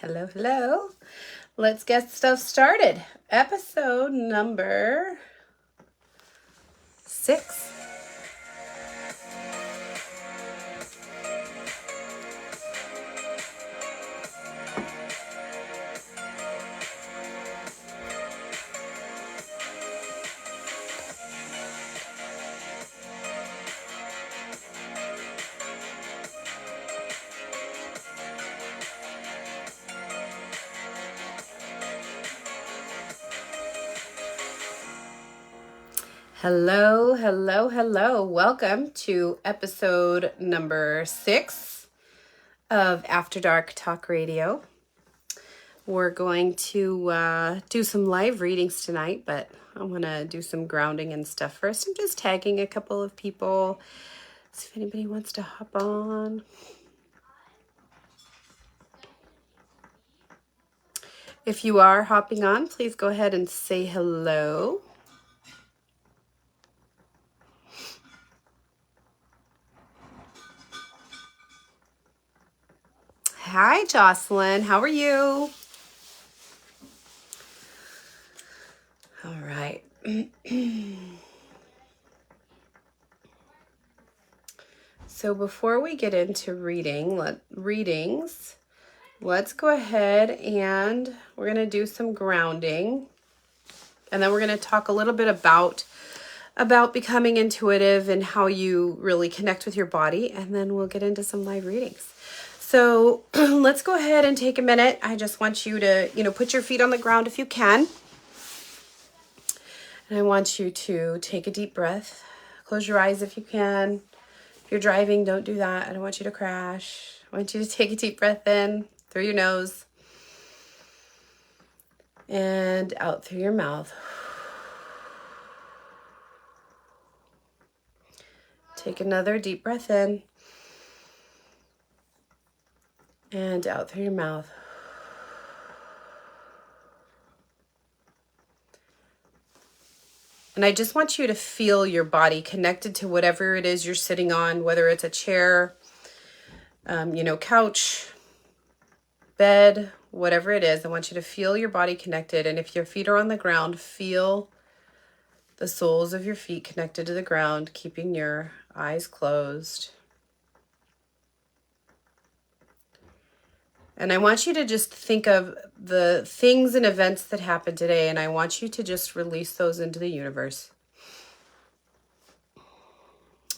Hello, hello. Let's get stuff started. Episode number 6. Hello, hello, hello. Welcome to episode number 6 of After Dark Talk Radio. We're going to do some live readings tonight, but I want to do some grounding and stuff first. I'm just tagging a couple of people. See if anybody wants to hop on. If you are hopping on, please go ahead and say hello. Hi, Jocelyn. How are you? All right. So before we get into readings, let's go ahead and we're going to do some grounding. And then we're going to talk a little bit about becoming intuitive and how you really connect with your body. And then we'll get into some live readings. So let's go ahead and take a minute. I just want you to, put your feet on the ground if you can. And I want you to take a deep breath. Close your eyes if you can. If you're driving, don't do that. I don't want you to crash. I want you to take a deep breath in through your nose and out through your mouth. Take another deep breath in and out through your mouth. And I just want you to feel your body connected to whatever it is you're sitting on, whether it's a chair, couch, bed, whatever it is. I want you to feel your body connected. And if your feet are on the ground, feel the soles of your feet connected to the ground, keeping your eyes closed. And I want you to just think of the things and events that happened today, and I want you to just release those into the universe.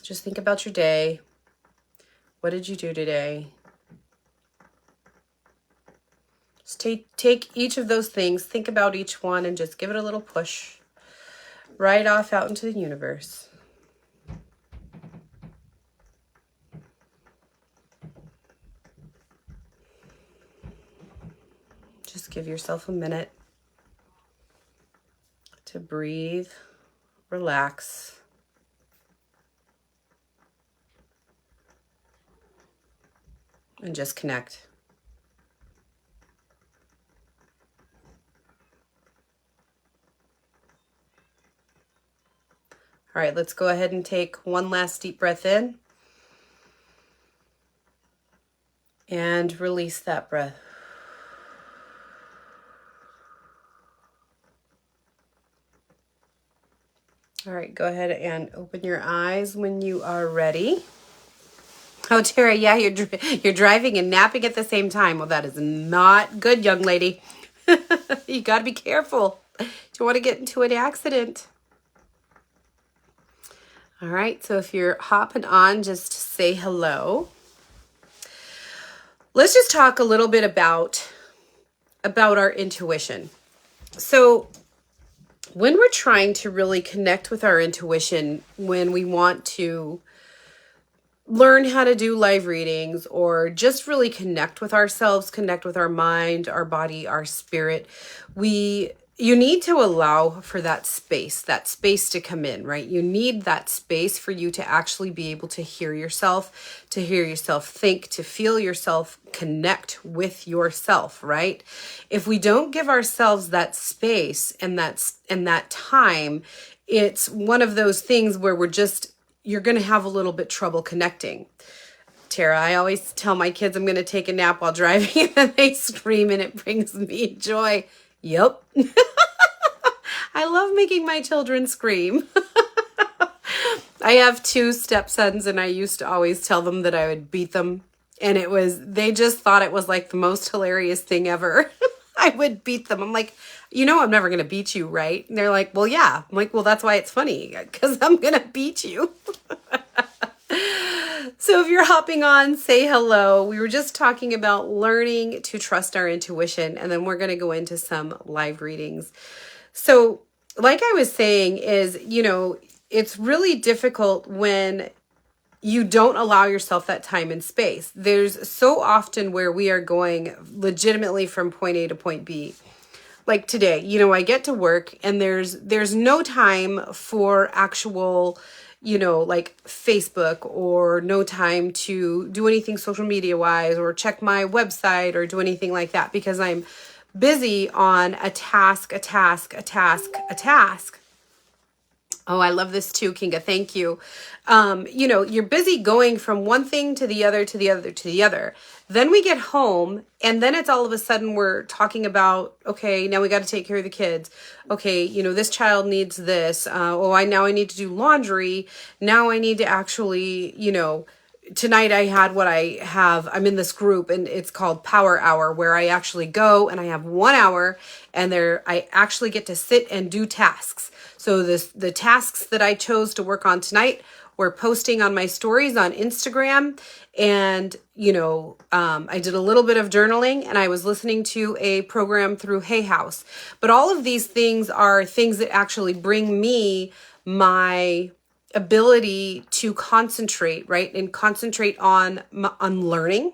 Just think about your day. What did you do today? Just take each of those things, think about each one, and just give it a little push right off out into the universe. Just give yourself a minute to breathe, relax, and just connect. All right, let's go ahead and take one last deep breath in and release that breath. All right, go ahead and open your eyes when you are ready. Oh, Tara, yeah, you're driving and napping at the same time. Well, that is not good, young lady. You got to be careful. You don't want to get into an accident. All right, so if you're hopping on, just say hello. Let's just talk a little bit about our intuition. So when we're trying to really connect with our intuition, when we want to learn how to do live readings or just really connect with ourselves, connect with our mind, our body, our spirit, you need to allow for that space to come in, right? You need that space for you to actually be able to hear yourself think, to feel yourself, connect with yourself, right? If we don't give ourselves that space and that time, it's one of those things where you're going to have a little bit trouble connecting. Tara. I always tell my kids I'm going to take a nap while driving and then they scream and it brings me joy. Yep. I love making my children scream. I have 2 stepsons and I used to always tell them that I would beat them. And they just thought it was like the most hilarious thing ever. I would beat them. I'm like, I'm never going to beat you, right? And they're like, well, yeah. I'm like, well, that's why it's funny, because I'm going to beat you. So if you're hopping on, say hello. We were just talking about learning to trust our intuition, and then we're going to go into some live readings. So like I was saying is, it's really difficult when you don't allow yourself that time and space. There's so often where we are going legitimately from point A to point B. Like today, I get to work and there's no time for actual, like Facebook, or no time to do anything social media wise or check my website or do anything like that because I'm busy on a task. Oh, I love this too, Kinga. Thank you. You're busy going from one thing to the other, to the other, to the other. Then we get home and then it's all of a sudden we're talking about, okay, now we got to take care of the kids. Okay, this child needs this. Now I need to do laundry. Now I need to actually, tonight I had I'm in this group and it's called Power Hour, where I actually go and I have 1 hour and I actually get to sit and do tasks. So the tasks that I chose to work on tonight were posting on my stories on Instagram. And, I did a little bit of journaling and I was listening to a program through Hay House. But all of these things are things that actually bring me my ability to concentrate, right? And concentrate on learning,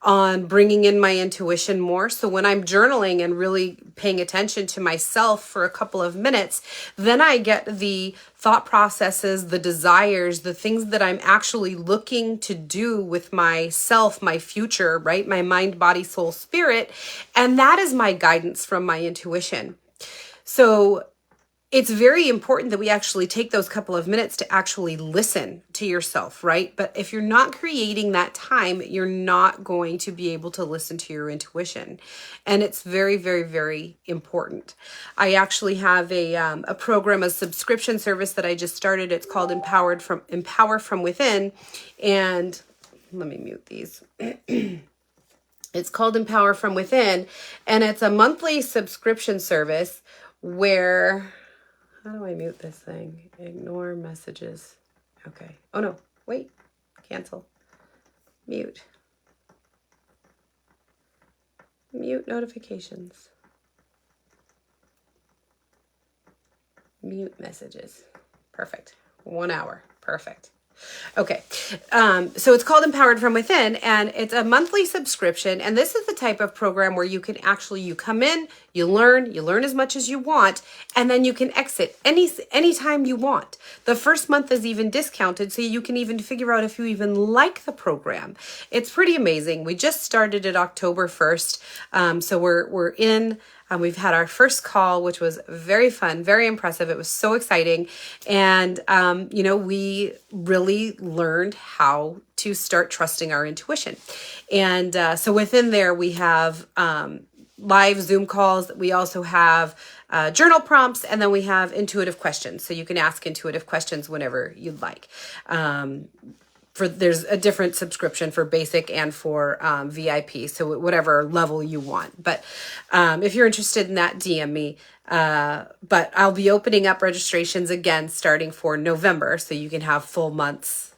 on bringing in my intuition more. So when I'm journaling and really paying attention to myself for a couple of minutes, then I get the thought processes, the desires, the things that I'm actually looking to do with myself, my future, right? My mind, body, soul, spirit. And that is my guidance from my intuition. So it's very important that we actually take those couple of minutes to actually listen to yourself, right? But if you're not creating that time, you're not going to be able to listen to your intuition. And it's very, very, very important. I actually have a program, a subscription service that I just started. It's called Empower from Within. And let me mute these. It's called Empower from Within. And it's a monthly subscription service where... How do I mute this thing? Ignore messages. Okay. Oh no, wait, cancel. Mute. Mute notifications. Mute messages. Perfect. 1 hour. Perfect. Okay. So it's called Empowered from Within, and it's a monthly subscription. And this is the type of program where you can actually, you come in, you learn as much as you want, and then you can exit anytime you want. The first month is even discounted, so you can even figure out if you even like the program. It's pretty amazing. We just started it October 1st. So we're in. We've had our first call, which was very fun, very impressive. It was so exciting. And, we really learned how to start trusting our intuition. And so within there, we have live Zoom calls. We also have journal prompts, and then we have intuitive questions. So you can ask intuitive questions whenever you'd like. There's a different subscription for basic and for VIP, so whatever level you want. But if you're interested in that, DM me. But I'll be opening up registrations again starting for November, so you can have full months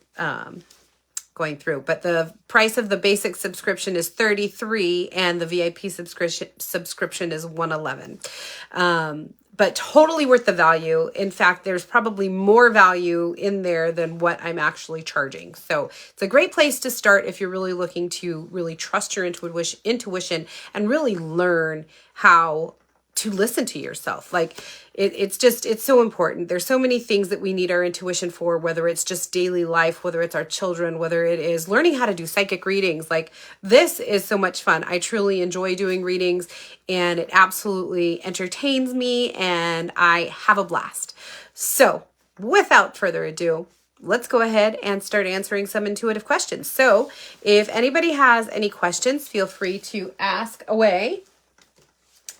going through. But the price of the basic subscription is $33, and the VIP subscription is $111. But totally worth the value. In fact, there's probably more value in there than what I'm actually charging. So it's a great place to start if you're really looking to really trust your intuition and really learn how to listen to yourself. Like it's so important. There's so many things that we need our intuition for, whether it's just daily life, whether it's our children, whether it is learning how to do psychic readings. Like this is so much fun. I truly enjoy doing readings, and it absolutely entertains me, and I have a blast. So without further ado, let's go ahead and start answering some intuitive questions. So if anybody has any questions, feel free to ask away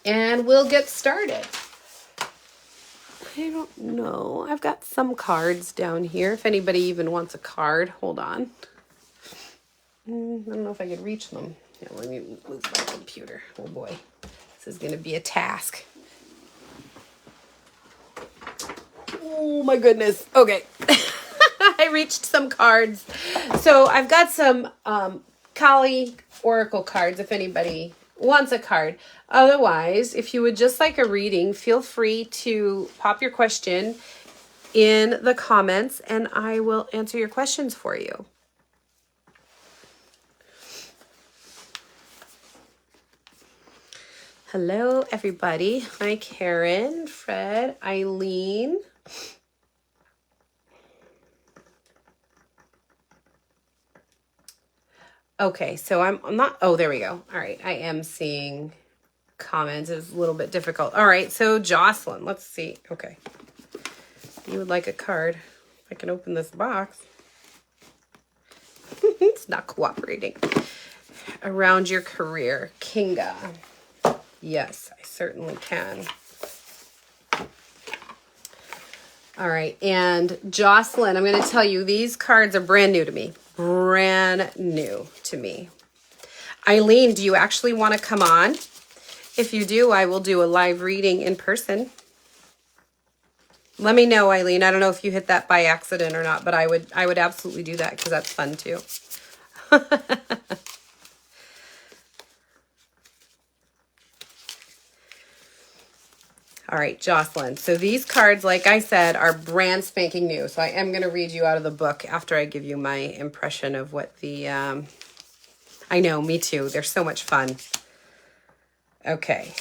and we'll get started. I don't know. I've got some cards down here. If anybody even wants a card, hold on. I don't know if I could reach them. Yeah, let me move my computer. Oh boy, this is going to be a task. Oh my goodness. Okay. I reached some cards. So I've got some Kali Oracle cards if anybody wants a card. Otherwise, if you would just like a reading, feel free to pop your question in the comments and I will answer your questions for you. Hello, everybody. Hi, Karen, Fred, Eileen. Okay, so I'm not, oh, there we go. All right, I am seeing comments. It's a little bit difficult. All right, so Jocelyn, let's see. Okay. You would like a card. If I can open this box. It's not cooperating. Around your career, Kinga. Yes, I certainly can. All right, and Jocelyn, I'm going to tell you, these cards are brand new to me. Brand new to me. Eileen, do you actually want to come on? If you do, I will do a live reading in person. Let me know, Eileen. I don't know if you hit that by accident or not, but I would absolutely do that because that's fun too. All right, Jocelyn. So these cards, like I said, are brand spanking new. So I am going to read you out of the book after I give you my impression of what the... I know, me too. They're so much fun. Okay.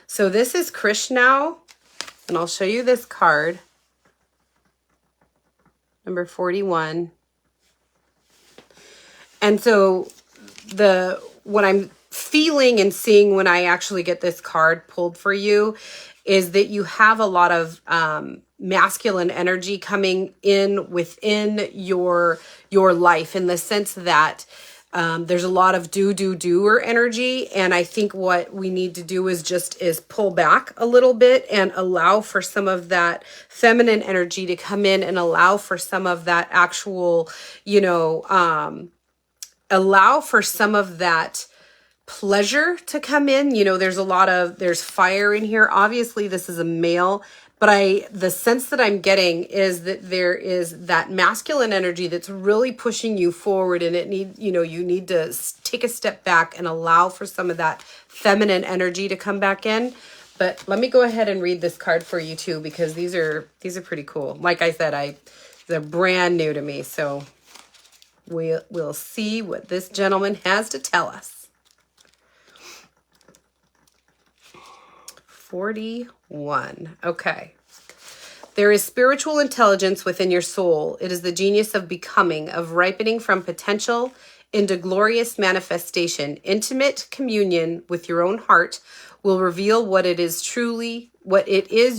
So this is Krishna, and I'll show you this card. Number 41. And so what I'm feeling and seeing when I actually get this card pulled for you is that you have a lot of masculine energy coming in within your life, in the sense that there's a lot of doer energy. And I think what we need to do is pull back a little bit and allow for some of that feminine energy to come in, and allow for some of that actual, allow for some of that pleasure to come in. There's fire in here. Obviously this is a male, but the sense that I'm getting is that there is that masculine energy that's really pushing you forward, and you need to take a step back and allow for some of that feminine energy to come back in. But let me go ahead and read this card for you too, because these are pretty cool. Like I said, they're brand new to me. So we'll see what this gentleman has to tell us. 41. Okay. There is spiritual intelligence within your soul. It is the genius of becoming, of ripening from potential into glorious manifestation. Intimate communion with your own heart will reveal what it is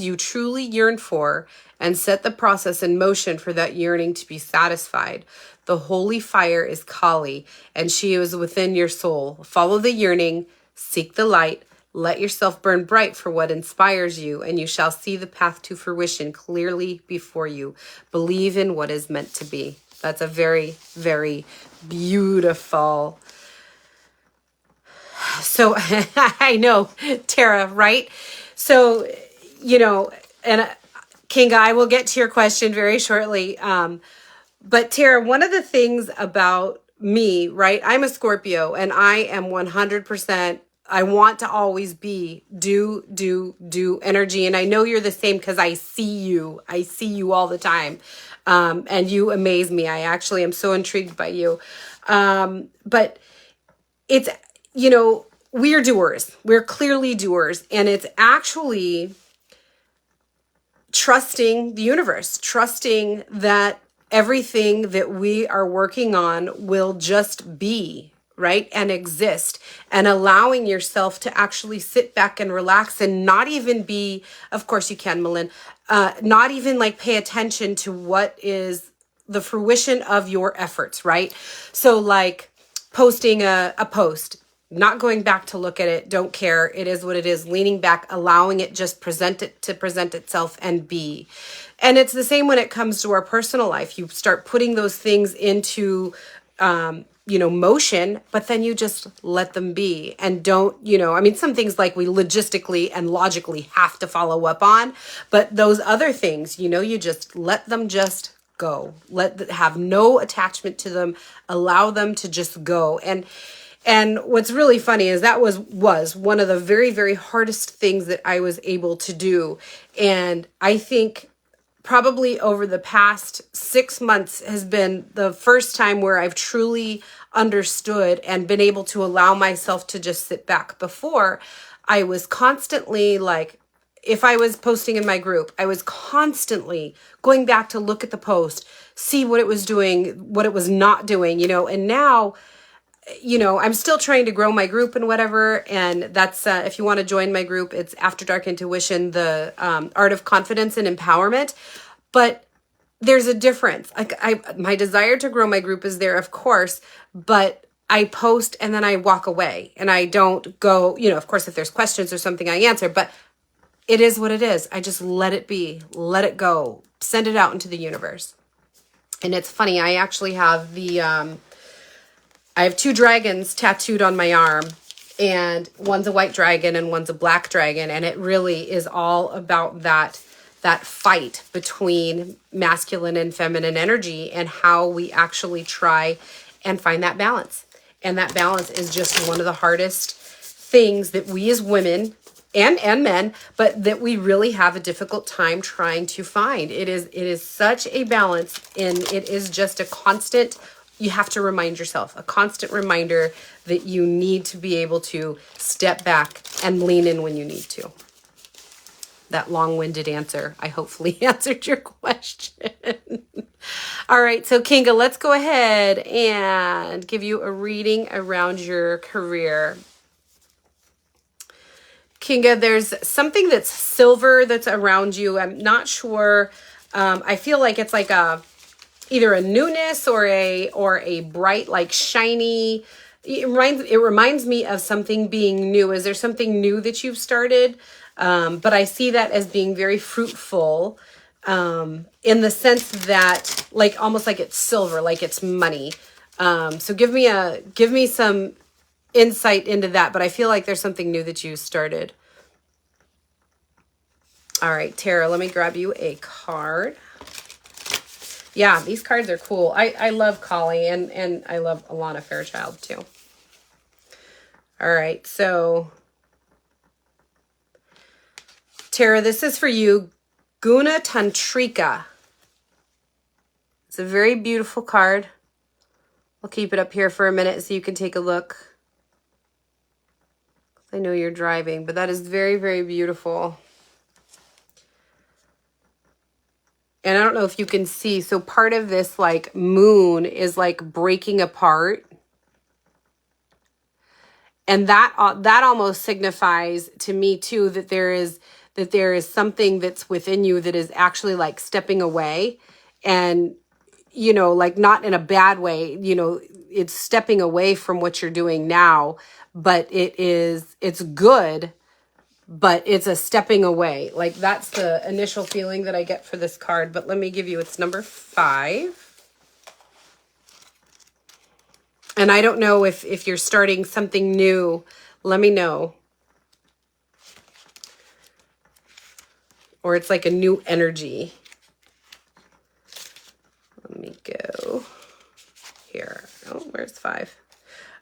you truly yearn for, and set the process in motion for that yearning to be satisfied. The holy fire is Kali, and she is within your soul. Follow the yearning, seek the light, let yourself burn bright for what inspires you, and you shall see the path to fruition clearly before you. Believe in what is meant to be. That's a very, very beautiful. So I know, Tara, right? So, and Kinga, I will get to your question very shortly. But Tara, one of the things about me, right? I'm a Scorpio, and I am 100%. I want to always be do energy. And I know you're the same because I see you. I see you all the time. And you amaze me. I actually am so intrigued by you. But it's, we're doers. We're clearly doers. And it's actually trusting the universe, trusting that everything that we are working on will just be, right? And exist, and allowing yourself to actually sit back and relax and not even be, of course you can, Malin, not even like pay attention to what is the fruition of your efforts, right? So like posting a post, not going back to look at it, don't care, it is what it is, leaning back, allowing it just present itself and be. And it's the same when it comes to our personal life. You start putting those things into motion, but then you just let them be and don't, I mean, some things like we logistically and logically have to follow up on, but those other things, you just let them just go. Have no attachment to them, allow them to just go. And what's really funny is that was one of the very, very hardest things that I was able to do. And I think probably over the past 6 months has been the first time where I've truly understood and been able to allow myself to just sit back. Before, I was constantly like, if I was posting in my group, I was constantly going back to look at the post, see what it was doing, what it was not doing, and now, I'm still trying to grow my group and whatever. And that's, if you want to join my group, it's After Dark Intuition, the Art of Confidence and Empowerment. But there's a difference. Like my desire to grow my group is there, of course, but I post and then I walk away and I don't go, of course, if there's questions or something, I answer, but it is what it is. I just let it be, let it go, send it out into the universe. And it's funny, I actually have I have 2 dragons tattooed on my arm, and one's a white dragon and one's a black dragon. And it really is all about that fight between masculine and feminine energy and how we actually try and find that balance. And that balance is just one of the hardest things that we as women and men, but that we really have a difficult time trying to find. It is such a balance, and it is just a constant, you have to remind yourself, a constant reminder that you need to be able to step back and lean in when you need to. That long-winded answer, I hopefully answered your question. All right, so Kinga, let's go ahead and give you a reading around your career. Kinga, there's something that's silver that's around you. I'm not sure. I feel like it's like either a newness or a bright, like shiny. It reminds me of something being new. Is there something new that you've started? But I see that as being very fruitful, in the sense that like almost like it's silver, like it's money. So give me some insight into that, but I feel like there's something new that you started. All right, Tara, let me grab you a card. Yeah, these cards are cool. I love Kali and I love Alana Fairchild too. All right, so Tara, this is for you, Guna Tantrika. It's a very beautiful card. I'll keep it up here for a minute so you can take a look. I know you're driving, but that is very, very beautiful. And I don't know if you can see, so part of this like moon is like breaking apart. And that almost signifies to me too that there is something that's within you that is actually like stepping away, and like not in a bad way, it's stepping away from what you're doing now, but it's good, but it's a stepping away. Like that's the initial feeling that I get for this card. But let me give you, it's number 5. And I don't know if you're starting something new, let me know. Or it's like a new energy. Let me go here. Oh, where's 5?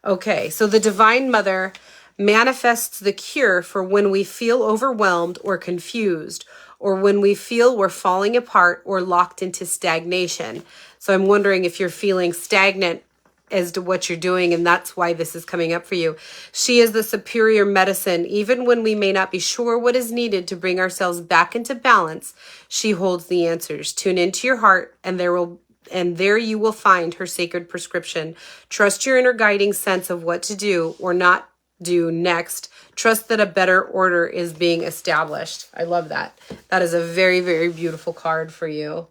Okay, so the Divine Mother manifests the cure for when we feel overwhelmed or confused, or when we feel we're falling apart or locked into stagnation. So I'm wondering if you're feeling stagnant as to what you're doing, and that's why this is coming up for you. She is the superior medicine. Even when we may not be sure what is needed to bring ourselves back into balance, she holds the answers. Tune into your heart, and there will and there you will find her sacred prescription. Trust your inner guiding sense of what to do or not do next. Trust that a better order is being established. I love that. That is a very, very beautiful card for you.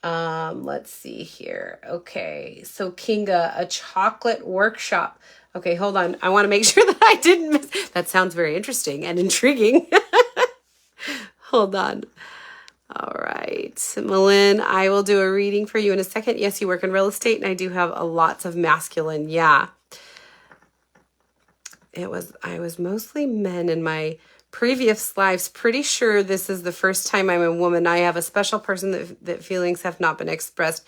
Let's see here. Okay, so Kinga, a chocolate workshop. Okay, hold on. I want to make sure that I didn't miss. That sounds very interesting and intriguing. Hold on. All right, Malin, I will do a reading for you in a second. Yes, you work in real estate, and I do have lots of masculine. Yeah. I was mostly men in my previous lives. Pretty sure this is the first time I'm a woman. I have a special person that feelings have not been expressed.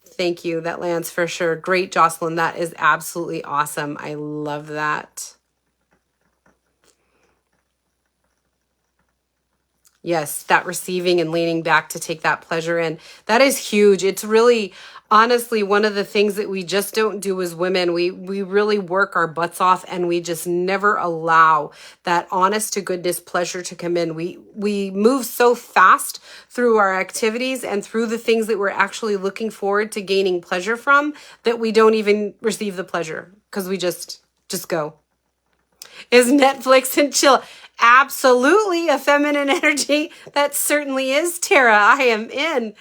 Thank you. That lands for sure. Great, Jocelyn. That is absolutely awesome. I love that. Yes, that receiving and leaning back to take that pleasure in. That is huge. It's really, honestly, one of the things that we just don't do as women. We really work our butts off, and we just never allow that honest to goodness pleasure to come in. We move so fast through our activities and through the things that we're actually looking forward to gaining pleasure from that we don't even receive the pleasure because we just go. Is Netflix and chill. Absolutely a feminine energy. That certainly is, Tara. I am in.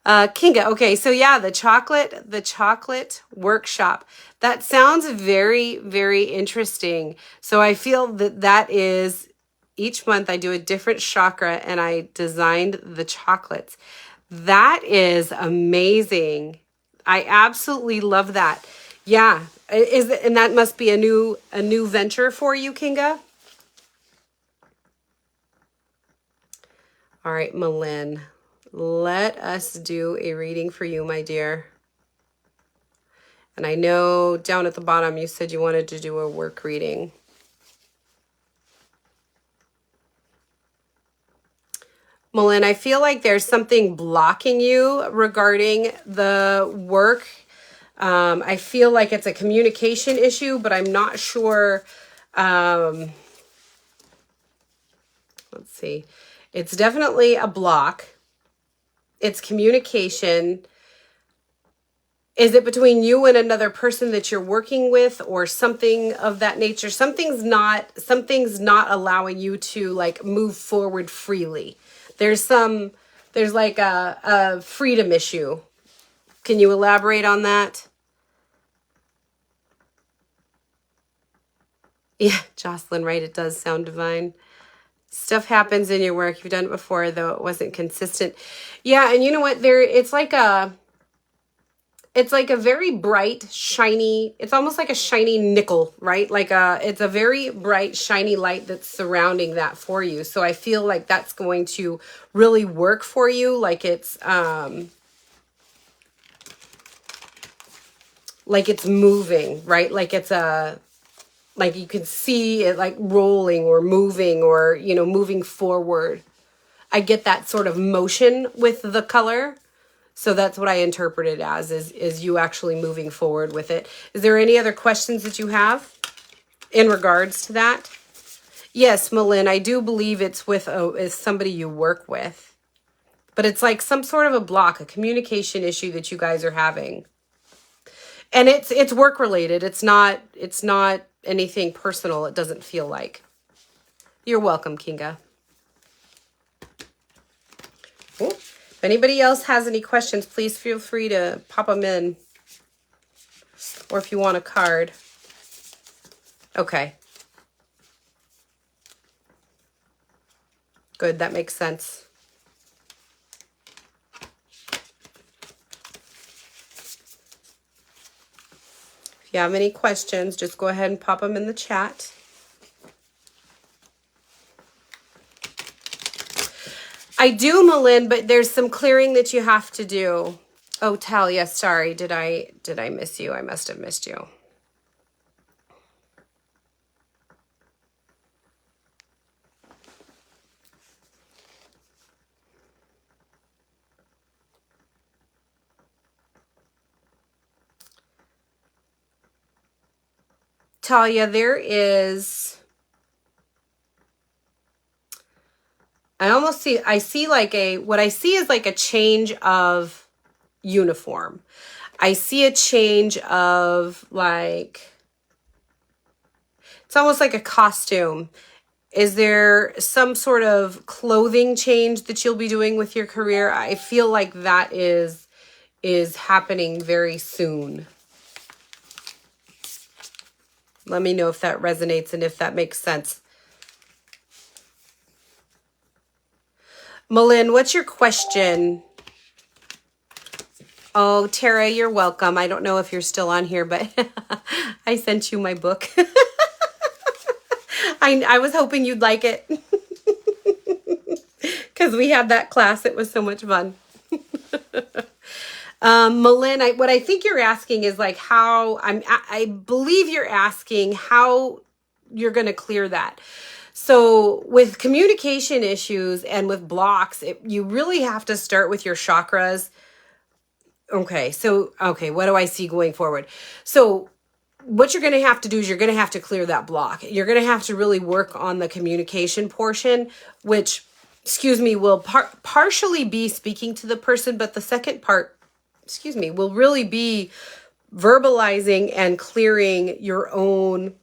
Kinga. Okay, so yeah, the chocolate workshop. That sounds very, very interesting. So I feel that is, each month I do a different chakra and I designed the chocolates. That is amazing. I absolutely love that. Yeah. And that must be a new venture for you, Kinga? All right, Malin. Let us do a reading for you, my dear. And I know down at the bottom you said you wanted to do a work reading. Malin, I feel like there's something blocking you regarding the work. I feel like it's a communication issue, but I'm not sure. Let's see. It's definitely a block. It's communication. Is it between you and another person that you're working with or something of that nature? Something's not allowing you to like move forward freely. There's like a freedom issue. Can you elaborate on that? Yeah, Jocelyn, right? It does sound divine. Stuff happens in your work. You've done it before, though it wasn't consistent. Yeah, and you know what? It's like a very bright, shiny, it's almost like a shiny nickel, right? It's a very bright, shiny light that's surrounding that for you. So I feel like that's going to really work for you. Like it's moving, right? Like you can see it like rolling or moving or, moving forward. I get that sort of motion with the color. So that's what I interpret it as, is you actually moving forward with it. Is there any other questions that you have in regards to that? Yes, Malin, I do believe it's with is somebody you work with. But it's like some sort of a block, a communication issue that you guys are having. And it's work related. It's not anything personal. It doesn't feel like. You're welcome, Kinga. Cool. If anybody else has any questions, please feel free to pop them in. Or if you want a card. Okay. Good, that makes sense. If you have any questions, just go ahead and pop them in the chat. I do, Malin, but there's some clearing that you have to do. Oh, Talia, sorry. Did I miss you? I must have missed you. Talia, there is I see like what I see is like a change of uniform. I see a change of like, it's almost like a costume. Is there some sort of clothing change that you'll be doing with your career? I feel like that is happening very soon. Let me know if that resonates and if that makes sense. Malin, what's your question? Oh, Tara, you're welcome. I don't know if you're still on here, but I sent you my book. I was hoping you'd like it because we had that class. It was so much fun. Malin, what I think you're asking is like how I believe you're asking how you're going to clear that. So with communication issues and with blocks, you really have to start with your chakras. Okay. What do I see going forward? So what you're going to have to do is you're going to have to clear that block. You're going to have to really work on the communication portion, which, will partially be speaking to the person, but the second part, will really be verbalizing and clearing your own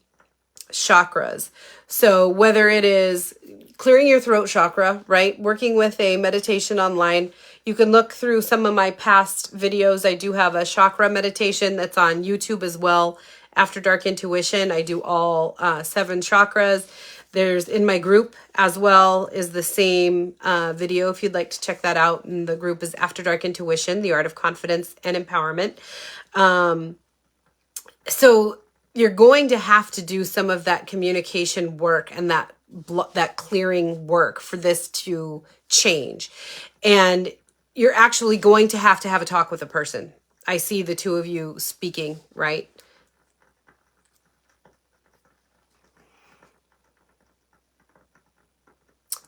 chakras. So whether it is clearing your throat chakra, right? Working with a meditation online. You can look through some of my past videos. I do have a chakra meditation that's on YouTube as well. After Dark Intuition, I do all 7 chakras. There's in my group as well is the same video if you'd like to check that out. And the group is After Dark Intuition, The Art of Confidence and Empowerment. So you're going to have to do some of that communication work and that clearing work for this to change. And you're actually going to have a talk with a person. I see the two of you speaking, right?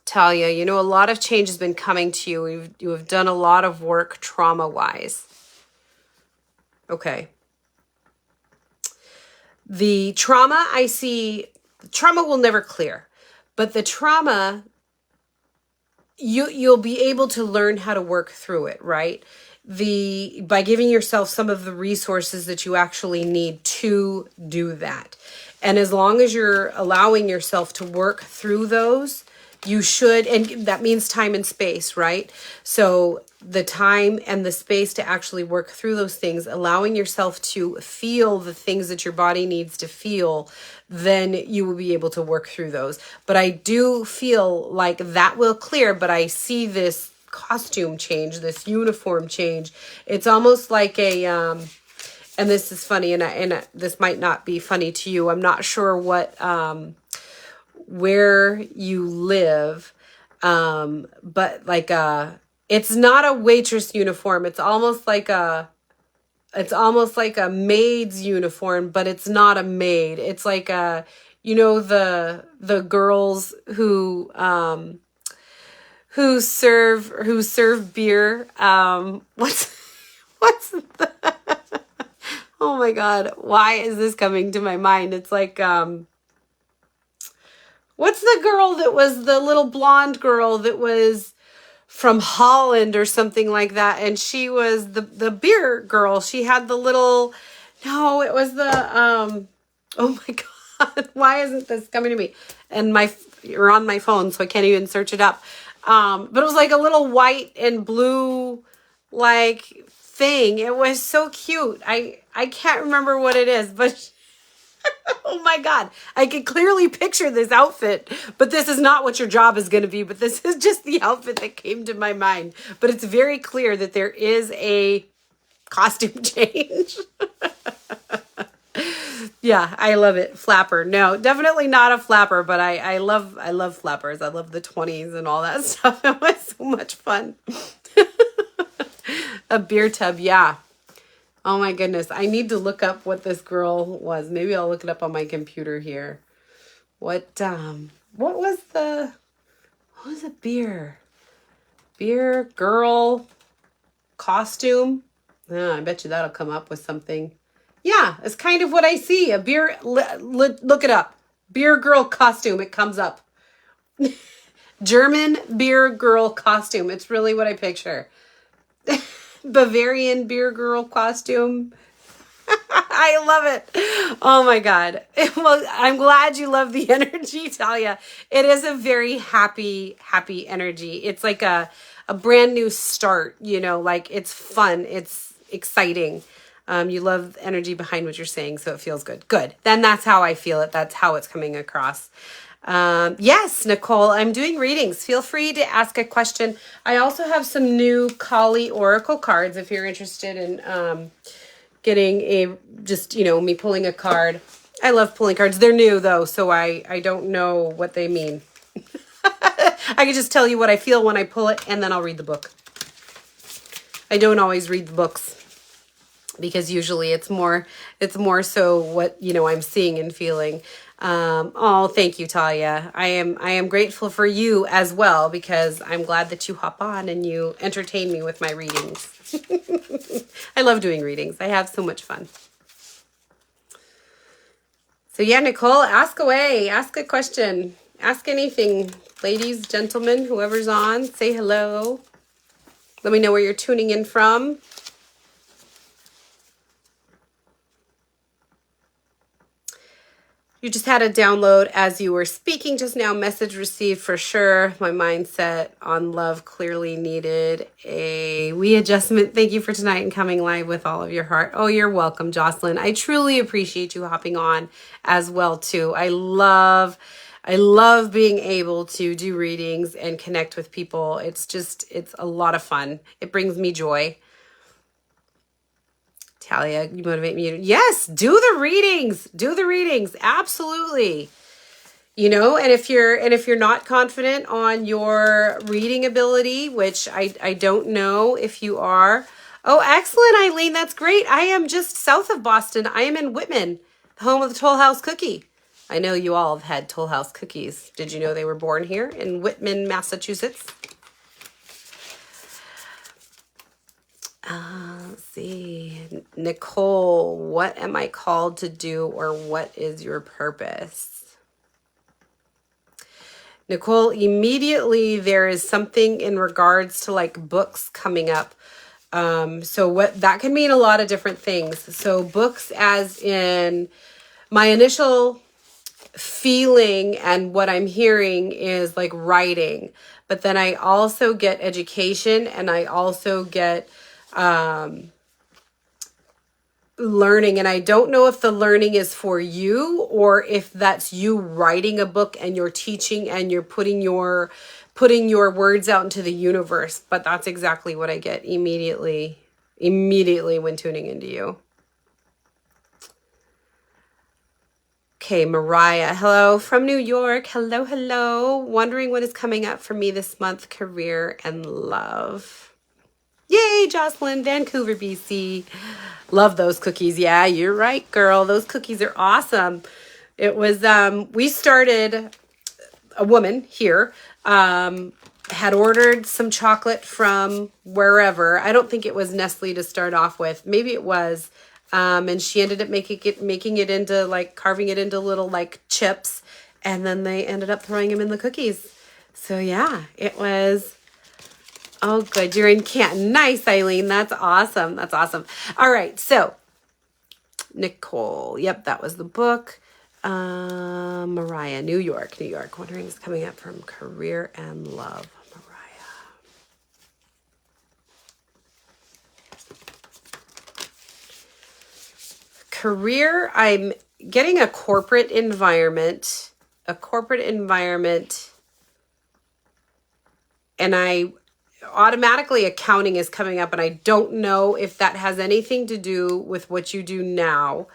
Talia, a lot of change has been coming to you. You have done a lot of work trauma-wise. Okay. The trauma I see, trauma will never clear, but the trauma, you'll be able to learn how to work through it, right? By giving yourself some of the resources that you actually need to do that. And as long as you're allowing yourself to work through those, you should, and that means time and space, right? So the time and the space to actually work through those things, allowing yourself to feel the things that your body needs to feel, then you will be able to work through those. But I do feel like that will clear, but I see this costume change, this uniform change. It's almost like and this is funny, and this might not be funny to you. I'm not sure where you live, but like it's not a waitress uniform. It's almost like a maid's uniform, but it's not a maid. It's like the girls who serve beer. What's the oh my God, why is this coming to my mind? It's like what's the girl that was the little blonde girl that was from Holland or something like that? And she was the beer girl. She had the little, no, it was the, oh my God, why isn't this coming to me? And you're on my phone, so I can't even search it up. But it was like a little white and blue, like thing. It was so cute. I can't remember what it is, but oh my God, I can clearly picture this outfit, but this is not what your job is going to be, but this is just the outfit that came to my mind. But it's very clear that there is a costume change. Yeah, I love it. Flapper. No, definitely not a flapper, but I love flappers. I love the 20s and all that stuff. It was so much fun. A beer tub, yeah. Oh my goodness. I need to look up what this girl was. Maybe I'll look it up on my computer here. What was a beer girl costume? I bet you that'll come up with something. Yeah, it's kind of what I see. A beer, look it up. Beer girl costume, it comes up. German beer girl costume. It's really what I picture. Bavarian beer girl costume. I love it. Oh my God. Well, I'm glad you love the energy, Talia. It is a very happy, happy energy. It's like a brand new start, you know, like it's fun. It's exciting. You love the energy behind what you're saying, so it feels good. Good. Then that's how I feel it. That's how it's coming across. Yes, Nicole, I'm doing readings. Feel free to ask a question. I also have some new Kali Oracle cards if you're interested in getting me pulling a card. I love pulling cards. They're new though, so I don't know what they mean. I can just tell you what I feel when I pull it, and then I'll read the book. I don't always read the books because usually it's more so what, I'm seeing and feeling. Oh, thank you, Talia. I am grateful for you as well, because I'm glad that you hop on and you entertain me with my readings. I love doing readings. I have so much fun. So yeah, Nicole, ask away. Ask a question. Ask anything. Ladies, gentlemen, whoever's on, say hello. Let me know where you're tuning in from. You just had a download as you were speaking just now. Message received for sure. My mindset on love clearly needed a readjustment. Thank you for tonight and coming live with all of your heart. Oh, you're welcome, Jocelyn. I truly appreciate you hopping on as well too. I love being able to do readings and connect with people. It's a lot of fun. It brings me joy. Talia, you motivate me. Yes, do the readings. Do the readings. Absolutely. And if you're not confident on your reading ability, which I don't know if you are. Oh, excellent, Eileen. That's great. I am just south of Boston. I am in Whitman, the home of the Toll House cookie. I know you all have had Toll House cookies. Did you know they were born here in Whitman, Massachusetts? Let's see. Nicole, what am I called to do, or what is your purpose? Nicole, immediately there is something in regards to like books coming up. So what that can mean a lot of different things. So books as in my initial feeling and what I'm hearing is like writing, but then I also get education, and I also get learning. And I don't know if the learning is for you or if that's you writing a book and you're teaching and you're putting your words out into the universe. But that's exactly what I get immediately when tuning into you. Okay, Mariah, hello from New York. Hello. Wondering what is coming up for me this month, career and love. Yay, Jocelyn, Vancouver, BC. Love those cookies. Yeah, you're right, girl. Those cookies are awesome. It was, we started, a woman here, had ordered some chocolate from wherever. I don't think it was Nestle to start off with. Maybe it was. And she ended up making it into like carving it into little like chips. And then they ended up throwing them in the cookies. So yeah, it was... Oh, good. You're in Canton. Nice, Eileen. That's awesome. That's awesome. All right. So, Nicole. Yep, that was the book. Mariah, New York. Wondering is coming up from career and love. Mariah. Career, I'm getting a corporate environment. And automatically accounting is coming up, and I don't know if that has anything to do with what you do now.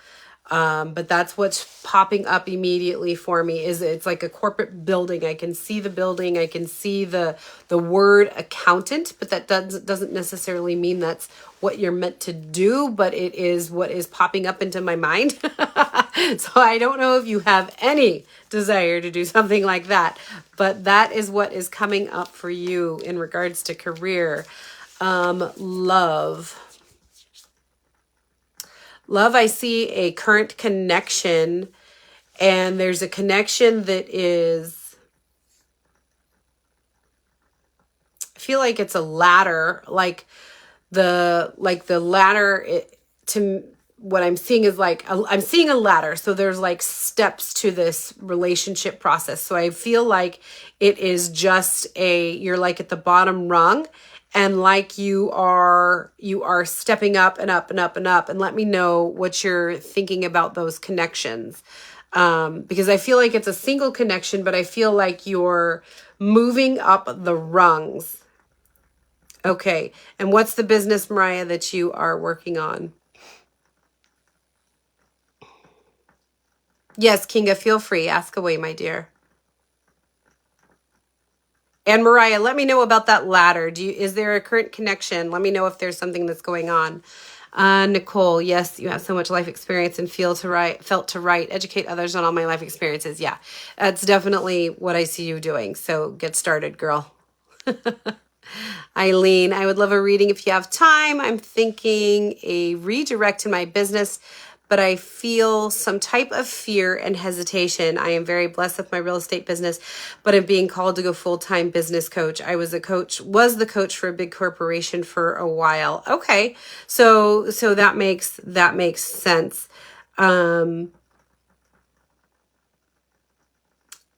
But that's what's popping up immediately for me. Is it's like a corporate building. I can see the building. I can see the word accountant, but that doesn't necessarily mean that's what you're meant to do, but it is what is popping up into my mind. So I don't know if you have any desire to do something like that, but that is what is coming up for you in regards to career. Love, I see a current connection, and there's a connection that is feel like it's a ladder, like the ladder to what I'm seeing is like I'm seeing a ladder. So there's like steps to this relationship process. So I feel like it is just you're like at the bottom rung, and like you are stepping up and up and up and up. And let me know what you're thinking about those connections. Because I feel like it's a single connection, but I feel like you're moving up the rungs. Okay. And what's the business, Mariah, that you are working on? Yes, Kinga, feel free. Ask away, my dear. And Mariah, let me know about that ladder. Is there a current connection? Let me know if there's something that's going on. Nicole, yes, you have so much life experience and felt to write, educate others on all my life experiences. Yeah, that's definitely what I see you doing. So get started, girl. Eileen, I would love a reading if you have time. I'm thinking a redirect in my business, but I feel some type of fear and hesitation. I am very blessed with my real estate business, but I'm being called to go full-time business coach. I was the coach for a big corporation for a while. Okay. So that makes sense.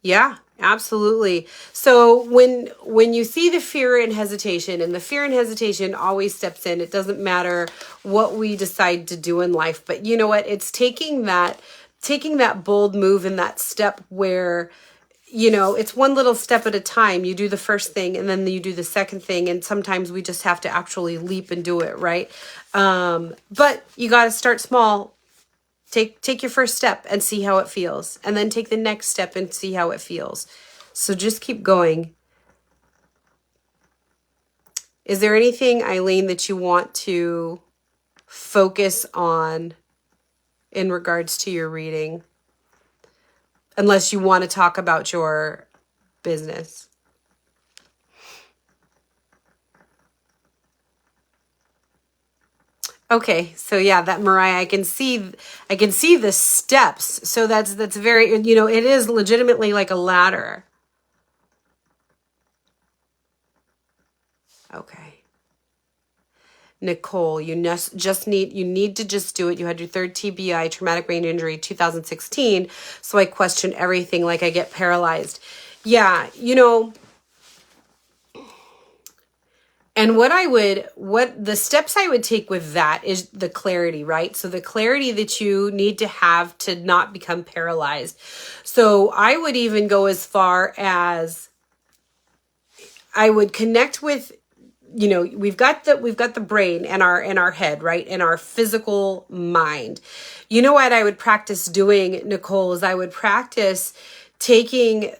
Yeah, absolutely. So when you see the fear and hesitation, and the fear and hesitation always steps in, it doesn't matter what we decide to do in life. But you know what? It's taking that bold move and that step where, it's one little step at a time. You do the first thing and then you do the second thing. And sometimes we just have to actually leap and do it, right? But you got to start small. Take your first step and see how it feels. And then take the next step and see how it feels. So just keep going. Is there anything, Eileen, that you want to focus on in regards to your reading? Unless you want to talk about your business. Okay, so yeah, that Mariah, I can see the steps. So that's very, it is legitimately like a ladder. Okay. Nicole, you need to just do it. You had your third TBI, traumatic brain injury, 2016. So I question everything, like I get paralyzed. Yeah, and what the steps I would take with that is the clarity, right? So the clarity that you need to have to not become paralyzed. So I would even go as far as I would connect with, we've got the brain and our head, right? And our physical mind. You know what I would practice doing, Nicole, is I would practice taking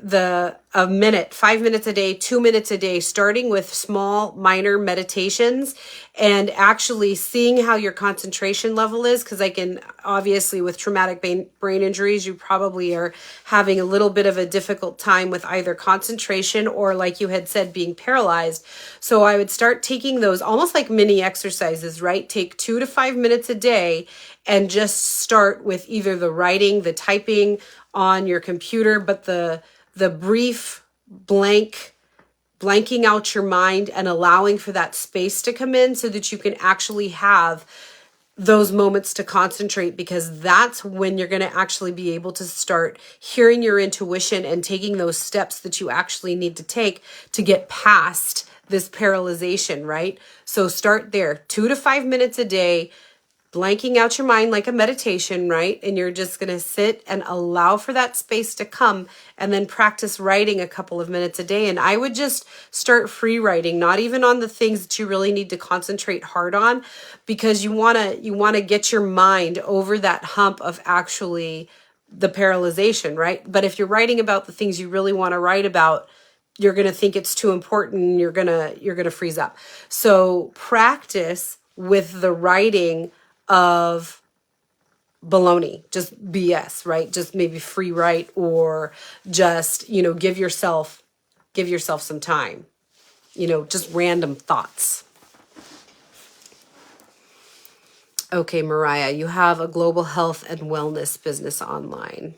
a minute, 5 minutes a day, 2 minutes a day, starting with small minor meditations and actually seeing how your concentration level is. Because I can, obviously, with traumatic brain injuries, you probably are having a little bit of a difficult time with either concentration or, like you had said, being paralyzed. So I would start taking those almost like mini exercises, right? Take 2 to 5 minutes a day and just start with either the writing, the typing on your computer, but the brief blanking out your mind and allowing for that space to come in so that you can actually have those moments to concentrate, because that's when you're going to actually be able to start hearing your intuition and taking those steps that you actually need to take to get past this paralyzation, right? So start there, 2 to 5 minutes a day, blanking out your mind like a meditation, right? And you're just going to sit and allow for that space to come, and then practice writing a couple of minutes a day. And I would just start free writing, not even on the things that you really need to concentrate hard on, because you want to get your mind over that hump of actually the paralyzation, right? But if you're writing about the things you really want to write about, you're going to think it's too important and you're going to freeze up. So practice with the writing of baloney, just BS, right? Just maybe free write, or just, give yourself some time, just random thoughts. Okay, Mariah, you have a global health and wellness business online.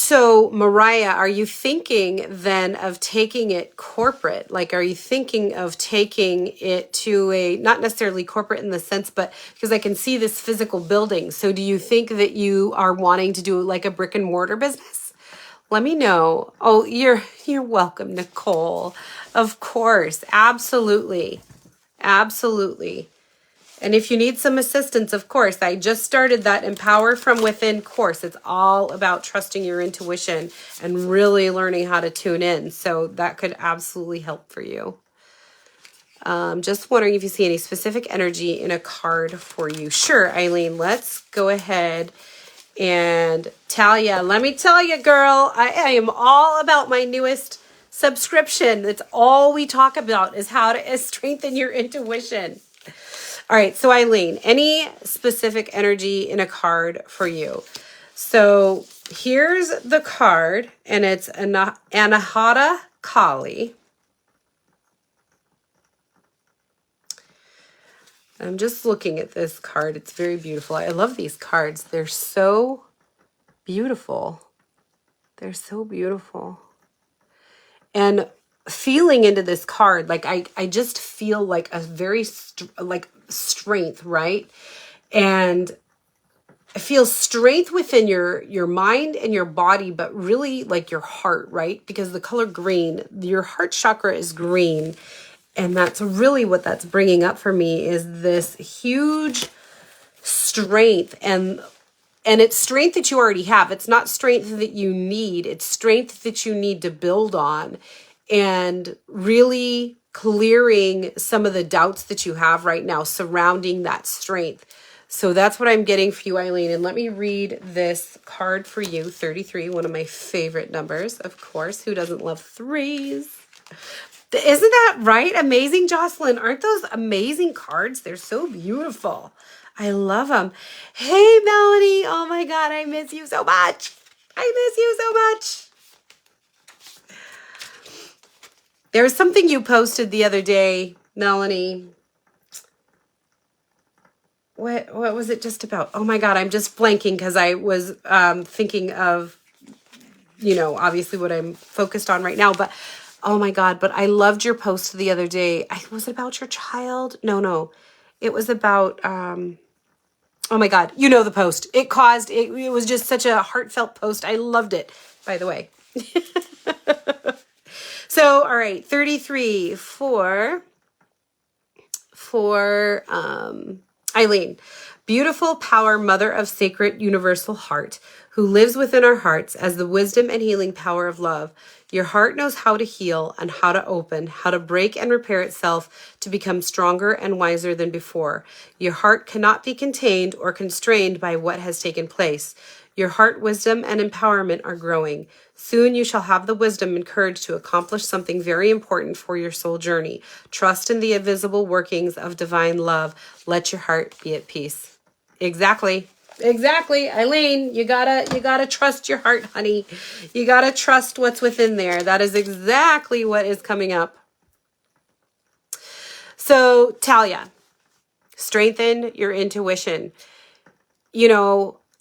So, Mariah, are you thinking then of taking it corporate? Like, are you thinking of taking it to a, not necessarily corporate in the sense, but because I can see this physical building. So do you think that you are wanting to do like a brick and mortar business? Let me know. Oh, you're welcome, Nicole. Of course. Absolutely. Absolutely. And if you need some assistance, of course, I just started that Empower from Within course. It's all about trusting your intuition and really learning how to tune in. So that could absolutely help for you. Just wondering if you see any specific energy in a card for you. Sure, Eileen, let's go ahead and Talia. Let me tell you, girl, I am all about my newest subscription. That's all we talk about is how to strengthen your intuition. All right, so Eileen, any specific energy in a card for you? So here's the card, and it's Anahata Kali. I'm just looking at this card. It's very beautiful. I love these cards. They're so beautiful. They're so beautiful. And feeling into this card, like I just feel like a very strength, right? And I feel strength within your mind and your body, but really like your heart, right? Because the color green, your heart chakra is green. And that's really what that's bringing up for me is this huge strength. And it's strength that you already have. It's not strength that you need. It's strength that you need to build on and really clearing some of the doubts that you have right now surrounding that strength. So that's what I'm getting for you, Eileen. And let me read this card for you, 33, one of my favorite numbers, of course. Who doesn't love threes? Isn't that right? Amazing, Jocelyn. Aren't those amazing cards? They're so beautiful. I love them. Hey, Melanie. Oh my God, I miss you so much. I miss you so much. There was something you posted the other day, Melanie. What was it just about? Oh my God, I'm just blanking because I was thinking of, obviously what I'm focused on right now. But oh my God, but I loved your post the other day. Was it about your child? No. It was about, oh my God, the post. It was just such a heartfelt post. I loved it, by the way. So, all right, 33 for Eileen. Beautiful power, mother of sacred universal heart, who lives within our hearts as the wisdom and healing power of love. Your heart knows how to heal and how to open, how to break and repair itself to become stronger and wiser than before. Your heart cannot be contained or constrained by what has taken place. Your heart wisdom and empowerment are growing. Soon you shall have the wisdom and courage to accomplish something very important for your soul journey. Trust in the invisible workings of divine love. Let your heart be at peace. Exactly, Eileen. You gotta trust your heart, honey. You gotta trust what's within there. That is exactly what is coming up. So, Talia, strengthen your intuition.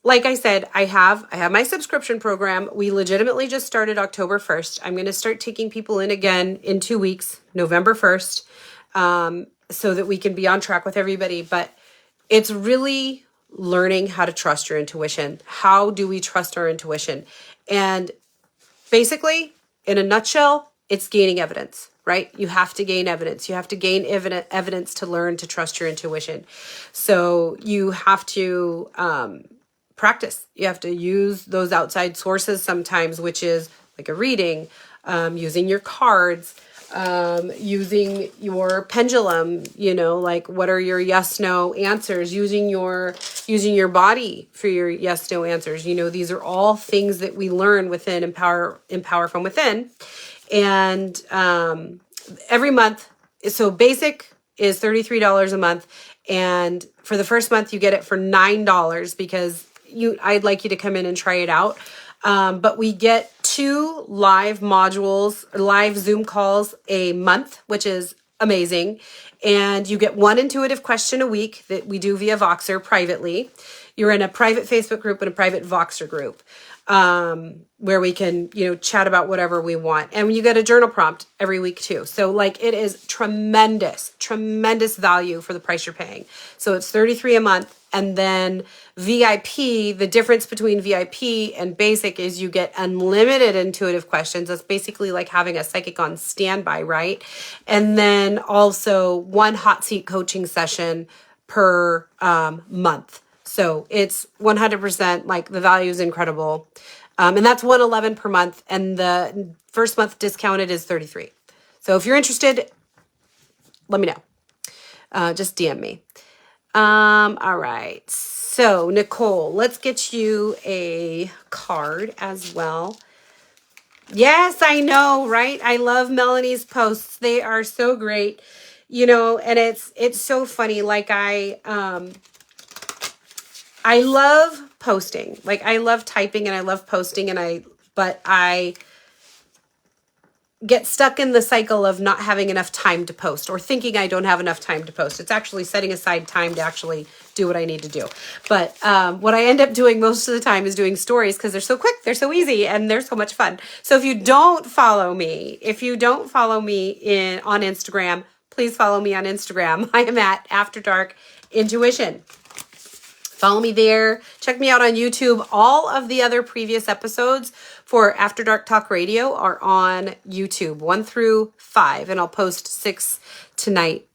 Like I said, I have my subscription program. We legitimately just started October 1st. I'm going to start taking people in again in 2 weeks, November 1st, so that we can be on track with everybody. But it's really learning how to trust your intuition. How do we trust our intuition? And basically, in a nutshell, it's gaining evidence, right? You have to gain evidence. You have to gain evidence to learn to trust your intuition. So you have to practice. You have to use those outside sources sometimes, which is like a reading, using your cards, using your pendulum, like what are your yes, no answers, using your body for your yes, no answers. These are all things that we learn within Empower from Within. And every month, so basic is $33 a month. And for the first month, you get it for $9 because I'd like you to come in and try it out. But we get 2 live modules, live Zoom calls a month, which is amazing. And you get 1 intuitive question a week that we do via Voxer privately. You're in a private Facebook group and a private Voxer group. where we can, chat about whatever we want. And you get a journal prompt every week too. So like it is tremendous, tremendous value for the price you're paying. So it's $33 a month. And then VIP, the difference between VIP and basic is you get unlimited intuitive questions. That's basically like having a psychic on standby, right? And then also one hot seat coaching session per month. So it's 100%, like the value is incredible. And that's $111 per month. And the first month discounted is $33. So if you're interested, let me know. Just DM me. All right. So Nicole, let's get you a card as well. Yes, I know, right? I love Melanie's posts. They are so great. And it's so funny. Like I love posting. Like I love typing and I love posting but I get stuck in the cycle of not having enough time to post or thinking I don't have enough time to post. It's actually setting aside time to actually do what I need to do. But what I end up doing most of the time is doing stories because they're so quick, they're so easy, and they're so much fun. So if you don't follow me on Instagram, please follow me on Instagram. I am at After Dark Intuition. Follow me there. Check me out on YouTube. All of the other previous episodes for After Dark Talk Radio are on YouTube, 1 through 5, and I'll post 6 tonight.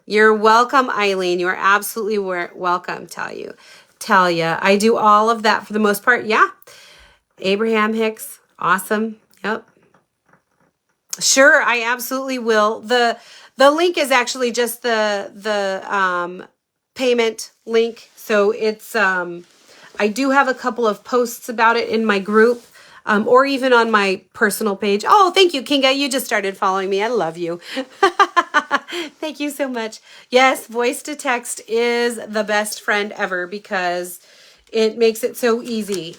You're welcome, Eileen. You are absolutely welcome, Talia. I do all of that for the most part. Yeah. Abraham Hicks. Awesome. Yep. Sure, I absolutely will. The link is actually just the payment link. So it's, I do have a couple of posts about it in my group, or even on my personal page. Oh, thank you, Kinga. You just started following me. I love you. Thank you so much. Yes, voice to text is the best friend ever because it makes it so easy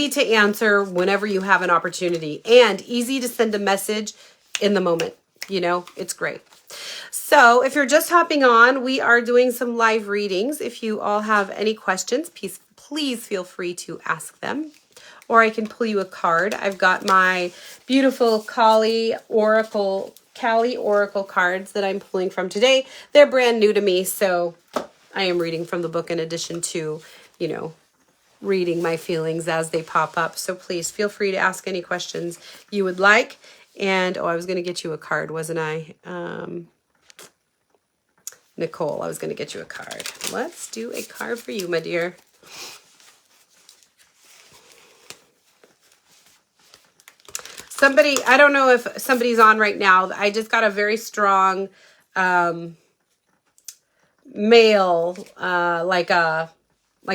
to answer whenever you have an opportunity and easy to send a message in the moment. It's great. So if you're just hopping on, we are doing some live readings. If you all have any questions, please feel free to ask them. Or I can pull you a card. I've got my beautiful Kali Oracle cards that I'm pulling from today. They're brand new to me, so I am reading from the book in addition to, reading my feelings as they pop up. So please feel free to ask any questions you would like. And, I was going to get you a card, wasn't I? Nicole, I was going to get you a card. Let's do a card for you, my dear. I don't know if somebody's on right now. I just got a very strong male, like a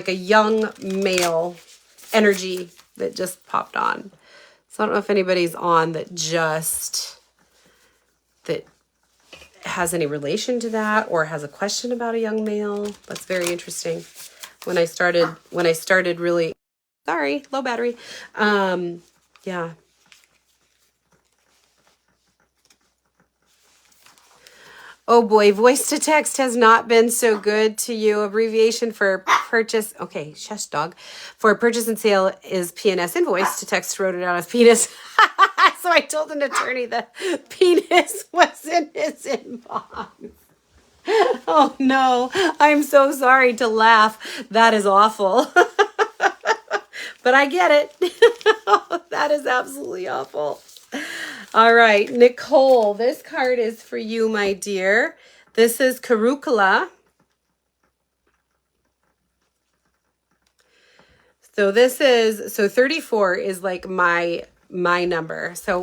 young male energy that just popped on. So I don't know if anybody's on that has any relation to that or has a question about a young male. That's very interesting. When I started really, sorry, low battery. Yeah. Oh boy, voice to text has not been so good to you. Abbreviation for purchase. Okay, shush dog. For purchase and sale is PNS invoice. To text wrote it out as penis. So I told an attorney that penis was in his inbox. Oh no, I'm so sorry to laugh. That is awful. But I get it. That is absolutely awful. All right, Nicole, this card is for you, my dear. This is Carúcula. So 34 is like my number. So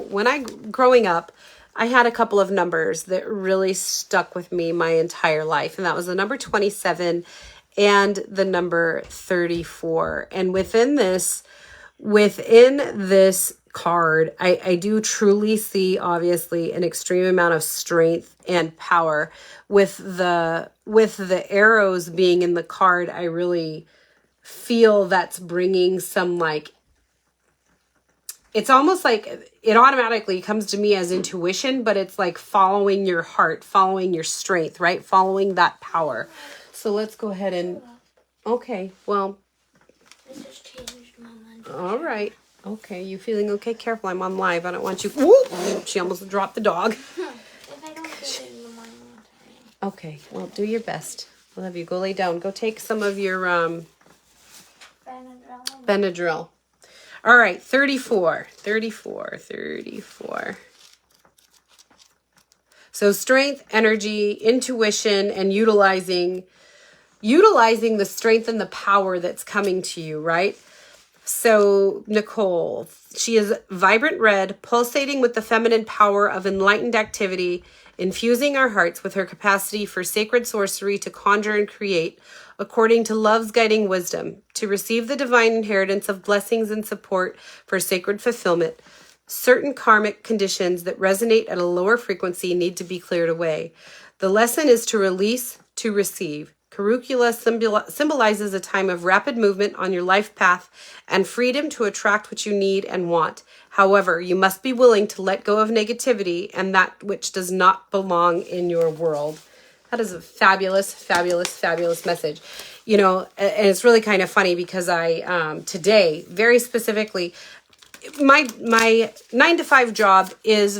growing up, I had a couple of numbers that really stuck with me my entire life. And that was the number 27 and the number 34. And within this card, I do truly see, obviously, an extreme amount of strength and power. With the arrows being in the card, I really feel that's bringing some, like, it's almost like it automatically comes to me as intuition, but it's like following your heart, following your strength, right? Following that power. So let's go ahead and, okay, well, All right. Okay, you feeling okay? Careful, I'm on live. I don't want you. Whoop! She almost dropped the dog. If I don't get it in the morning, Okay, well, do your best. I love you. Go lay down. Go take some of your Benadryl. All right, 34. So strength, energy, intuition, and utilizing the strength and the power that's coming to you, right? So Nicole, she is vibrant red, pulsating with the feminine power of enlightened activity, infusing our hearts with her capacity for sacred sorcery to conjure and create, according to love's guiding wisdom, to receive the divine inheritance of blessings and support for sacred fulfillment. Certain karmic conditions that resonate at a lower frequency need to be cleared away. The lesson is to release, to receive. Curricula symbolizes a time of rapid movement on your life path and freedom to attract what you need and want. However, you must be willing to let go of negativity and that which does not belong in your world. That is a fabulous, fabulous, fabulous message. You know, and it's really kind of funny because I, today, very specifically, my 9-to-5 job is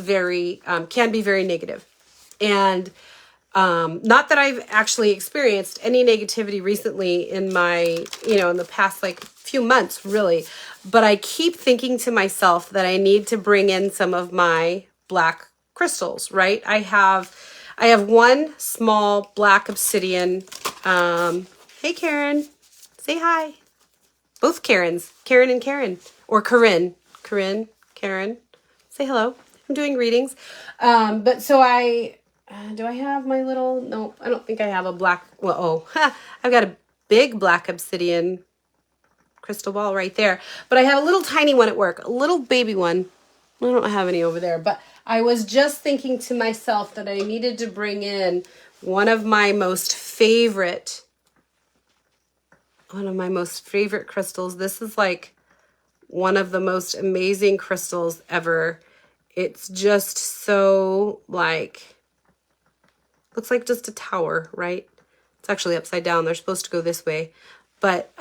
can be very negative. And not that I've actually experienced any negativity recently in my, in the past like few months, really. But I keep thinking to myself that I need to bring in some of my black crystals, right? I have one small black obsidian. Hey, Karen, say hi. Both Karens, Karen and Karen, or Karen, say hello. I'm doing readings. But so do I have my little, no, I don't think I have a black, I've got a big black obsidian crystal ball right there. But I have a little tiny one at work, a little baby one. I don't have any over there, but I was just thinking to myself that I needed to bring in one of my most favorite crystals. This is like one of the most amazing crystals ever. It's just so like, looks like just a tower, right? It's actually upside down. They're supposed to go this way. But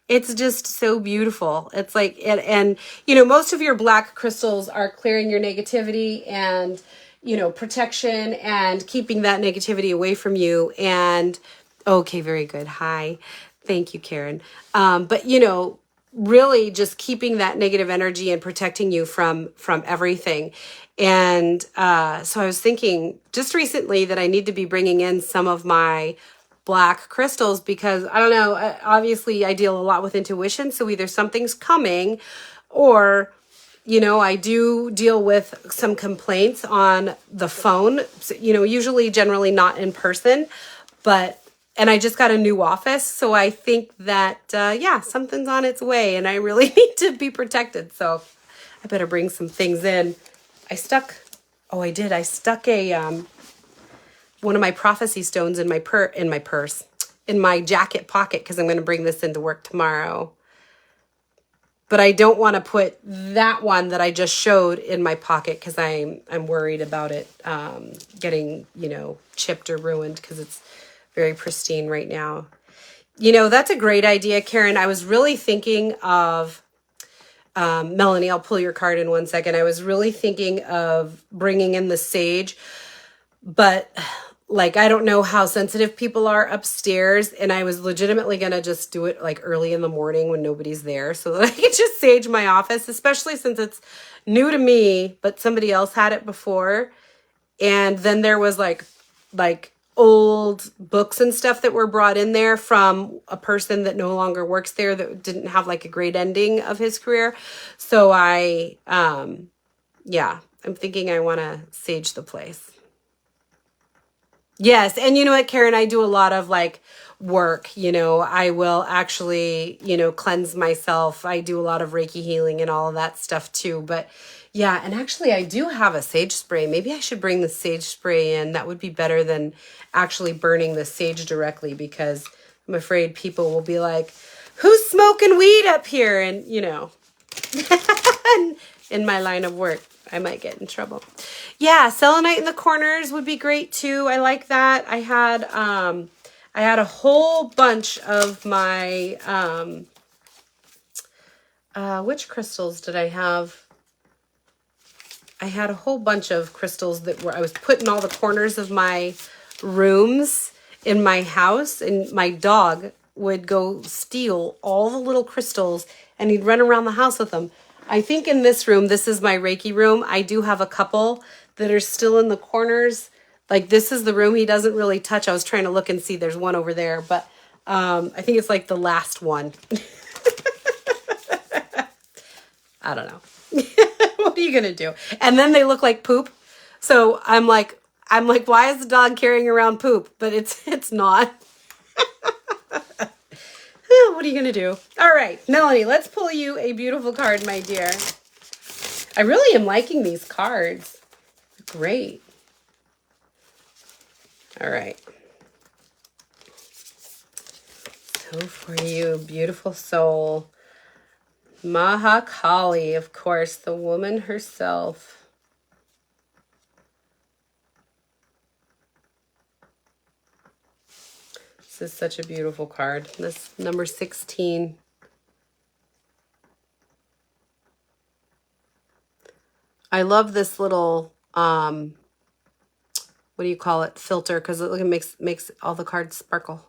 it's just so beautiful. It's like, and most of your black crystals are clearing your negativity and, protection and keeping that negativity away from you. And okay, very good. Hi. Thank you, Karen. But really just keeping that negative energy and protecting you from everything. And so I was thinking just recently that I need to be bringing in some of my black crystals because I don't know, obviously I deal a lot with intuition. So either something's coming or, I do deal with some complaints on the phone, usually generally not in person, and I just got a new office. So I think that, something's on its way and I really need to be protected. So I better bring some things in. I stuck a, one of my prophecy stones in my purse, in my jacket pocket, because I'm going to bring this into work tomorrow. But I don't want to put that one that I just showed in my pocket because I'm worried about it getting, chipped or ruined because it's very pristine right now. That's a great idea, Karen. I was really thinking of, Melanie, I'll pull your card in 1 second. I was really thinking of bringing in the sage, but like, I don't know how sensitive people are upstairs. And I was legitimately going to just do it like early in the morning when nobody's there so that I could just sage my office, especially since it's new to me, but somebody else had it before. And then there was like old books and stuff that were brought in there from a person that no longer works there that didn't have like a great ending of his career. So I'm thinking I want to sage the place. Yes. And you know what, Karen, I do a lot of like work, I will actually, cleanse myself. I do a lot of Reiki healing and all of that stuff too. But yeah, and actually I do have a sage spray. Maybe I should bring the sage spray in. That would be better than actually burning the sage directly because I'm afraid people will be like, who's smoking weed up here? And, in my line of work, I might get in trouble. Yeah, selenite in the corners would be great too. I like that. I had a whole bunch of my which crystals did I have? I had a whole bunch of crystals that I was putting all the corners of my rooms in my house, and my dog would go steal all the little crystals and he'd run around the house with them. I think in this room, this is my Reiki room. I do have a couple that are still in the corners. Like this is the room he doesn't really touch. I was trying to look and see, there's one over there, but I think it's like the last one. I don't know. What are you gonna do? And then they look like poop. So I'm like, why is the dog carrying around poop? But it's not. What are you gonna do? All right, Melanie, let's pull you a beautiful card, my dear. I really am liking these cards. Great. All right. So for you, beautiful soul, Mahakali, of course, the woman herself. This is such a beautiful card. This number 16. I love this little, what do you call it? Filter, because it makes all the cards sparkle.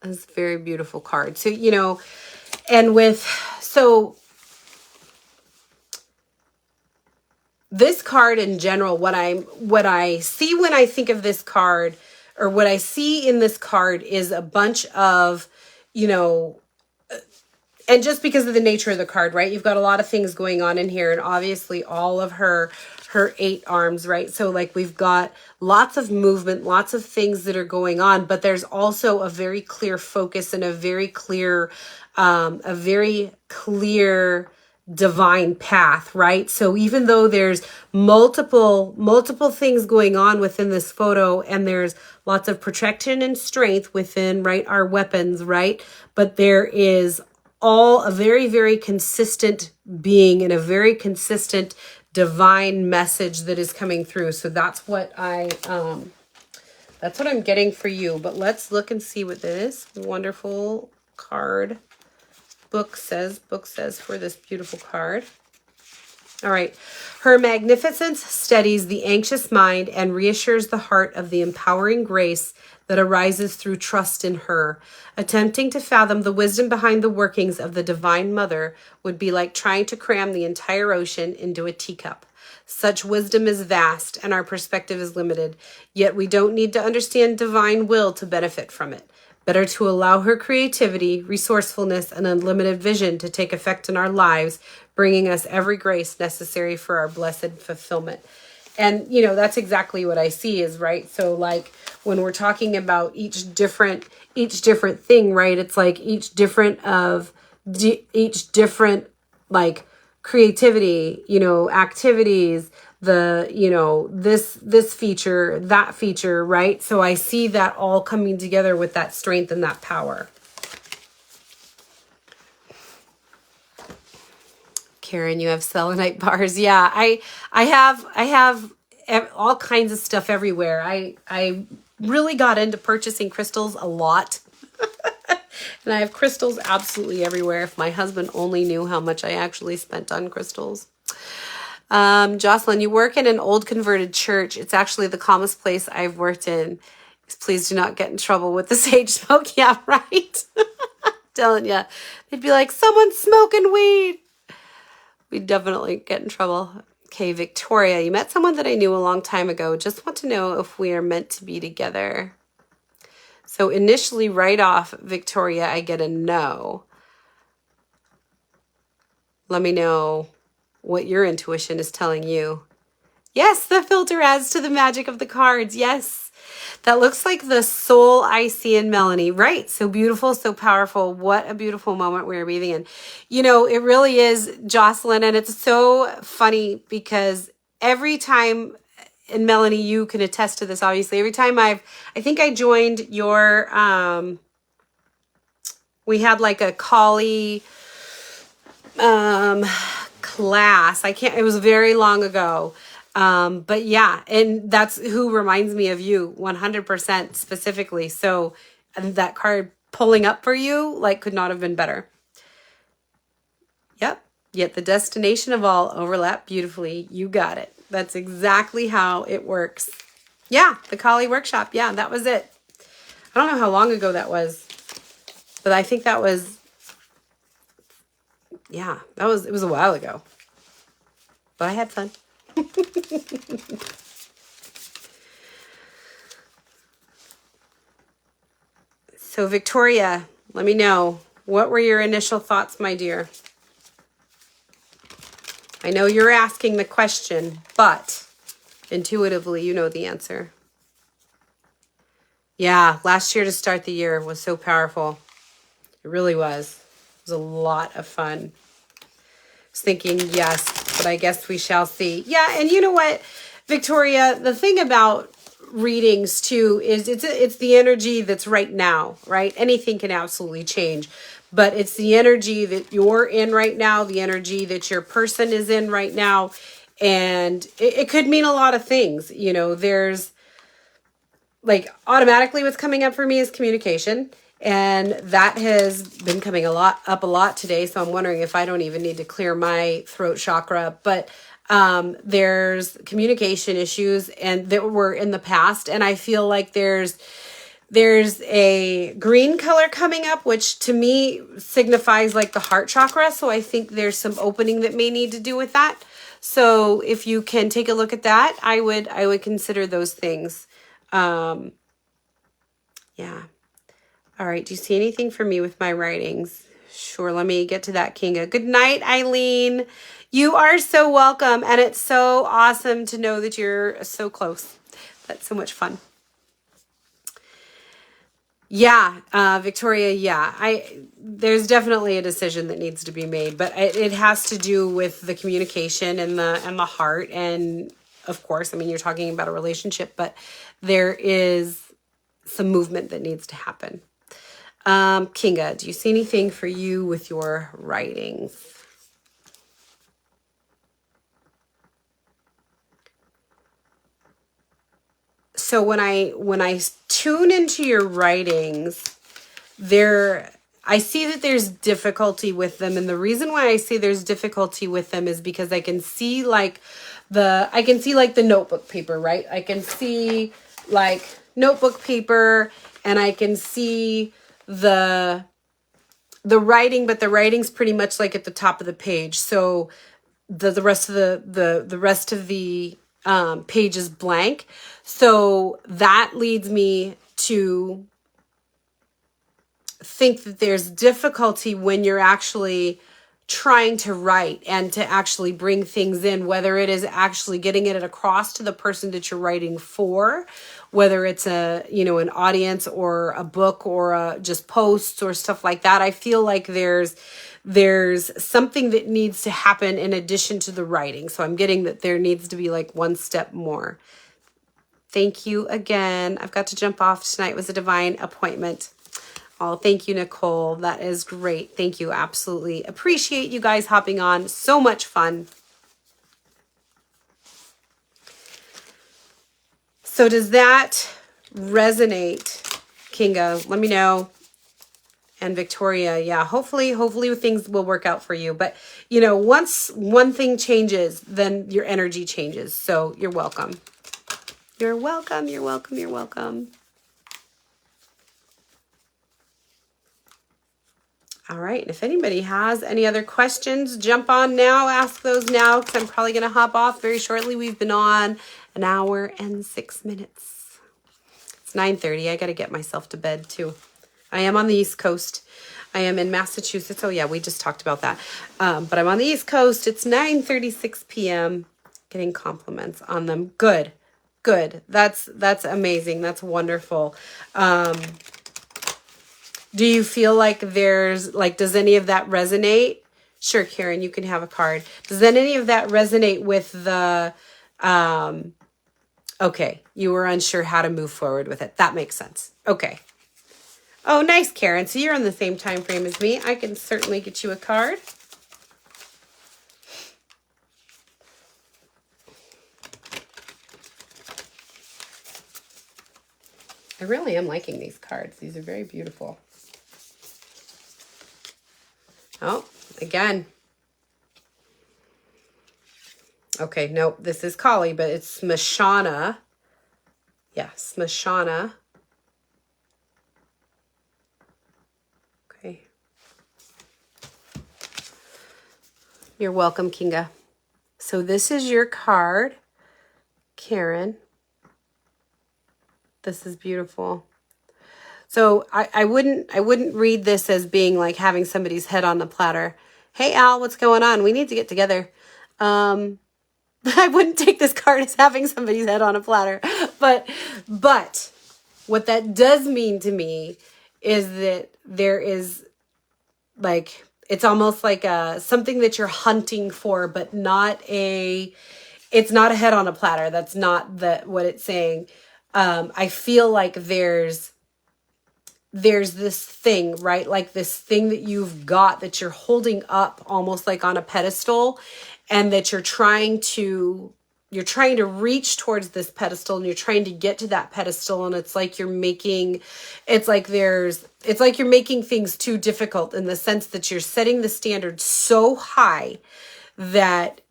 It's a very beautiful card. So, you know, and so this card in general, what I see when I think of this card, or what I see in this card, is a bunch of, you know, and just because of the nature of the card, right? You've got a lot of things going on in here, and obviously all of her 8 arms, right? So like we've got lots of movement, lots of things that are going on, but there's also a very clear focus and a very clear divine path, right? So even though there's multiple things going on within this photo, and there's lots of protection and strength within, right, our weapons, right? But there is all a very, very consistent being and a very consistent divine message that is coming through. So that's what I'm getting for you. But let's look and see what this wonderful card book says for this beautiful card. All right. Her magnificence steadies the anxious mind and reassures the heart of the empowering grace that arises through trust in her. Attempting to fathom the wisdom behind the workings of the Divine Mother would be like trying to cram the entire ocean into a teacup. Such wisdom is vast and our perspective is limited, yet we don't need to understand divine will to benefit from it. Better to allow her creativity, resourcefulness, and unlimited vision to take effect in our lives, bringing us every grace necessary for our blessed fulfillment. And, you know, that's exactly what I see is, right? So like when we're talking about each different thing, right? It's like each different like creativity, you know, activities, the, you know, this feature, that feature, right? So I see that all coming together with that strength and that power. Karen, you have selenite bars. Yeah, I have all kinds of stuff everywhere. I really got into purchasing crystals a lot. And I have crystals absolutely everywhere. If my husband only knew how much I actually spent on crystals. Jocelyn, you work in an old converted church. It's actually the calmest place I've worked in. Please do not get in trouble with the sage smoke. Yeah, right. Telling you. They'd be like, someone's smoking weed. We'd definitely get in trouble. Okay, Victoria, you met someone that I knew a long time ago. Just want to know if we are meant to be together. So initially, right off, Victoria, I get a no. Let me know what your intuition is telling you. Yes, the filter adds to the magic of the cards. Yes. That looks like the soul I see in Melanie. Right. So beautiful, so powerful. What a beautiful moment we're breathing in. You know, it really is, Jocelyn. And it's so funny because every time, and Melanie, you can attest to this, obviously, every time I think I joined your, we had like a Kali class. It was very long ago. But yeah, and that's who reminds me of you 100% specifically. So that card pulling up for you, like, could not have been better. Yep. Yet the destination of all overlap beautifully. You got it. That's exactly how it works. Yeah, the Kali workshop. Yeah, that was it. I don't know how long ago that was, but I think that was, yeah, it was a while ago. But I had fun. So Victoria, let me know, what were your initial thoughts, my dear? I know you're asking the question, but intuitively you know the answer. Yeah, last year to start the year was so powerful. It really was. It was a lot of fun. I was thinking, yes, but I guess we shall see. Yeah, and you know what, Victoria, the thing about readings too is it's the energy that's right now, right? Anything can absolutely change, but it's the energy that you're in right now, the energy that your person is in right now, and it could mean a lot of things. You know, there's like automatically what's coming up for me is communication, and that has been coming up a lot today, so I'm wondering if I don't even need to clear my throat chakra. But there's communication issues and that were in the past, and I feel like there's a green color coming up, which to me signifies like the heart chakra, so I think there's some opening that may need to do with that. So if you can take a look at that, I would consider those things. Yeah. All right. Do you see anything for me with my writings? Sure. Let me get to that, Kinga. Good night, Eileen. You are so welcome. And it's so awesome to know that you're so close. That's so much fun. Yeah, Victoria, yeah. There's definitely a decision that needs to be made, but it has to do with the communication and the heart. And of course, I mean, you're talking about a relationship, but there is some movement that needs to happen. Kinga, do you see anything for you with your writings? So when I tune into your writings, I see that there's difficulty with them, and the reason why I see there's difficulty with them is because I can see like the notebook paper, right? I can see like notebook paper, and I can see the writing, but the writing's pretty much like at the top of the page. So the rest of the rest of the page is blank. So that leads me to think that there's difficulty when you're actually trying to write and to actually bring things in, whether it is actually getting it across to the person that you're writing for, whether it's an audience or a book or just posts or stuff like that. I feel like there's something that needs to happen in addition to the writing. So I'm getting that there needs to be like one step more. Thank you again. I've got to jump off. Tonight was a divine appointment. Oh, thank you, Nicole. That is great. Thank you. Absolutely. Appreciate you guys hopping on. So much fun. So does that resonate, Kinga? Let me know. And Victoria, yeah, hopefully things will work out for you. But, once one thing changes, then your energy changes. So you're welcome. You're welcome. You're welcome. You're welcome. All right. And if anybody has any other questions, jump on now. Ask those now, because I'm probably going to hop off very shortly. We've been on 1 hour and 6 minutes. It's 9:30. I got to get myself to bed too. I am on the East Coast. I am in Massachusetts. Oh yeah, we just talked about that. But I'm on the East Coast. It's 9:36 p.m. Getting compliments on them. Good. That's amazing. That's wonderful. Do you feel like does any of that resonate? Sure, Karen, you can have a card. Does any of that resonate with the, okay, you were unsure how to move forward with it. That makes sense. Okay. Oh, nice, Karen. So you're on the same time frame as me. I can certainly get you a card. I really am liking these cards. These are very beautiful. Oh, again. Okay, nope, this is Kali, but it's Smashana. Yeah, Smashana. Okay. You're welcome, Kinga. So this is your card, Karen. This is beautiful. So I wouldn't read this as being like having somebody's head on the platter. Hey Al, what's going on? We need to get together. I wouldn't take this card as having somebody's head on a platter. But what that does mean to me is that there is like, it's almost like something that you're hunting for, but it's not a head on a platter. That's not what it's saying. I feel like there's this thing, right? Like this thing that you've got that you're holding up almost like on a pedestal, and that you're trying to reach towards this pedestal, and you're trying to get to that pedestal. And it's like you're making things too difficult, in the sense that you're setting the standard so high that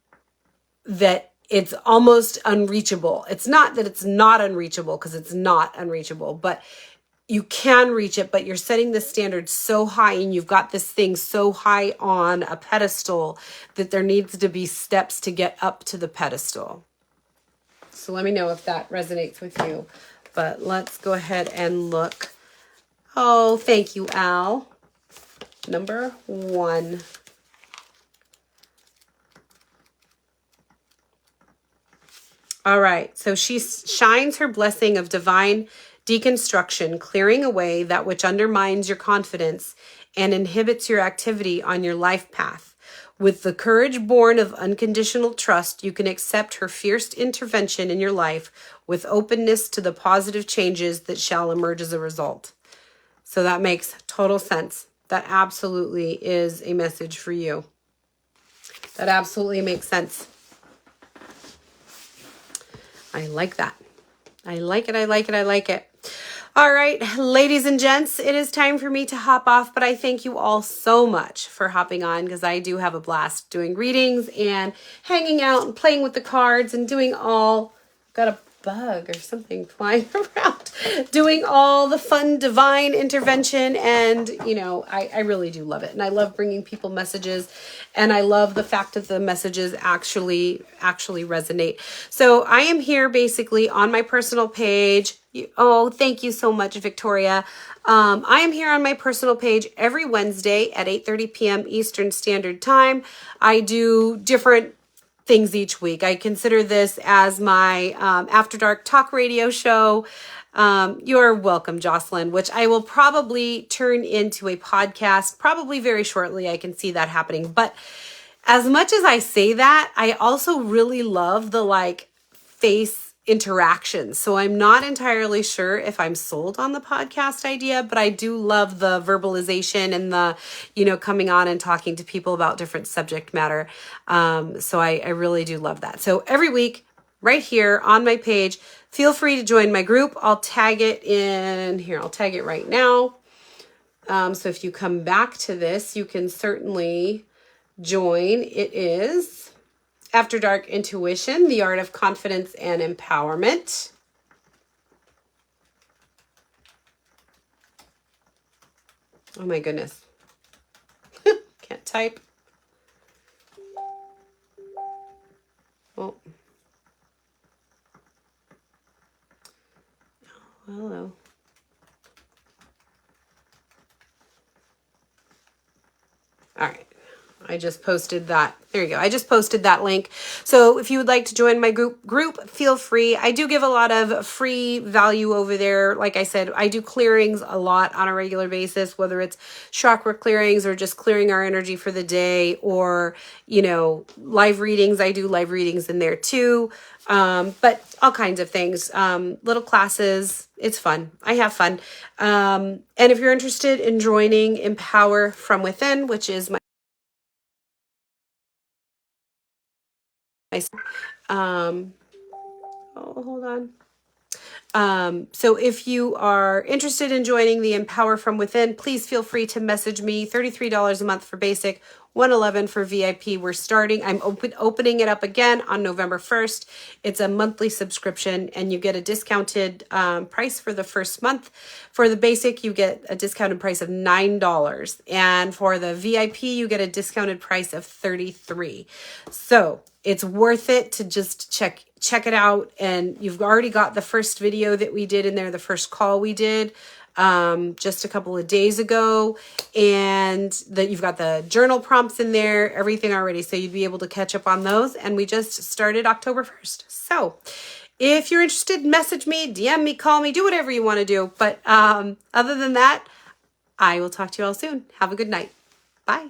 it's almost unreachable. It's not that it's not unreachable, because it's not unreachable, but you can reach it, but you're setting the standard so high, and you've got this thing so high on a pedestal that there needs to be steps to get up to the pedestal. So let me know if that resonates with you. But let's go ahead and look. Oh, thank you, Al. Number 1. All right, so she shines her blessing of divine deconstruction, clearing away that which undermines your confidence and inhibits your activity on your life path. With the courage born of unconditional trust, you can accept her fierce intervention in your life with openness to the positive changes that shall emerge as a result. So that makes total sense. That absolutely is a message for you. That absolutely makes sense. I like that. I like it. I like it. I like it. All right, ladies and gents, it is time for me to hop off, but I thank you all so much for hopping on, because I do have a blast doing readings and hanging out and playing with the cards and doing all, got a bug or something flying around, doing all the fun divine intervention. And, you know, I really do love it. And I love bringing people messages, and I love the fact that the messages actually resonate. So I am here basically on my personal page. Oh, thank you so much, Victoria. I am here on my personal page every Wednesday at 8:30 p.m. Eastern Standard Time. I do different things each week. I consider this as my After Dark talk radio show. You're welcome, Jocelyn, which I will probably turn into a podcast probably very shortly. I can see that happening. But as much as I say that, I also really love the face interactions. So I'm not entirely sure if I'm sold on the podcast idea, but I do love the verbalization and the, coming on and talking to people about different subject matter. So I really do love that. So every week, right here on my page, feel free to join my group. I'll tag it in here. I'll tag it right now. So if you come back to this, you can certainly join. It is After Dark Intuition, the Art of Confidence and Empowerment. Oh my goodness. Can't type. Oh. Hello. All right. I just posted that. There you go. I just posted that link. So if you would like to join my group, feel free. I do give a lot of free value over there. Like I said, I do clearings a lot on a regular basis, whether it's chakra clearings or just clearing our energy for the day, or, live readings. I do live readings in there too. But all kinds of things, little classes. It's fun. I have fun. And if you're interested in joining Empower from Within, which is my oh, hold on. So if you are interested in joining the Empower from Within, please feel free to message me. $33 a month for basic, $111 for VIP. We're starting. I'm opening it up again on November 1st. It's a monthly subscription, and you get a discounted price for the first month. For the basic, you get a discounted price of $9, and for the VIP, you get a discounted price of $33. So it's worth it to just check it out. And you've already got the first video that we did in there, the first call we did just a couple of days ago, and that you've got the journal prompts in there, everything already. So you'd be able to catch up on those. And we just started October 1st. So if you're interested, message me, DM me, call me, do whatever you want to do. But other than that, I will talk to you all soon. Have a good night. Bye.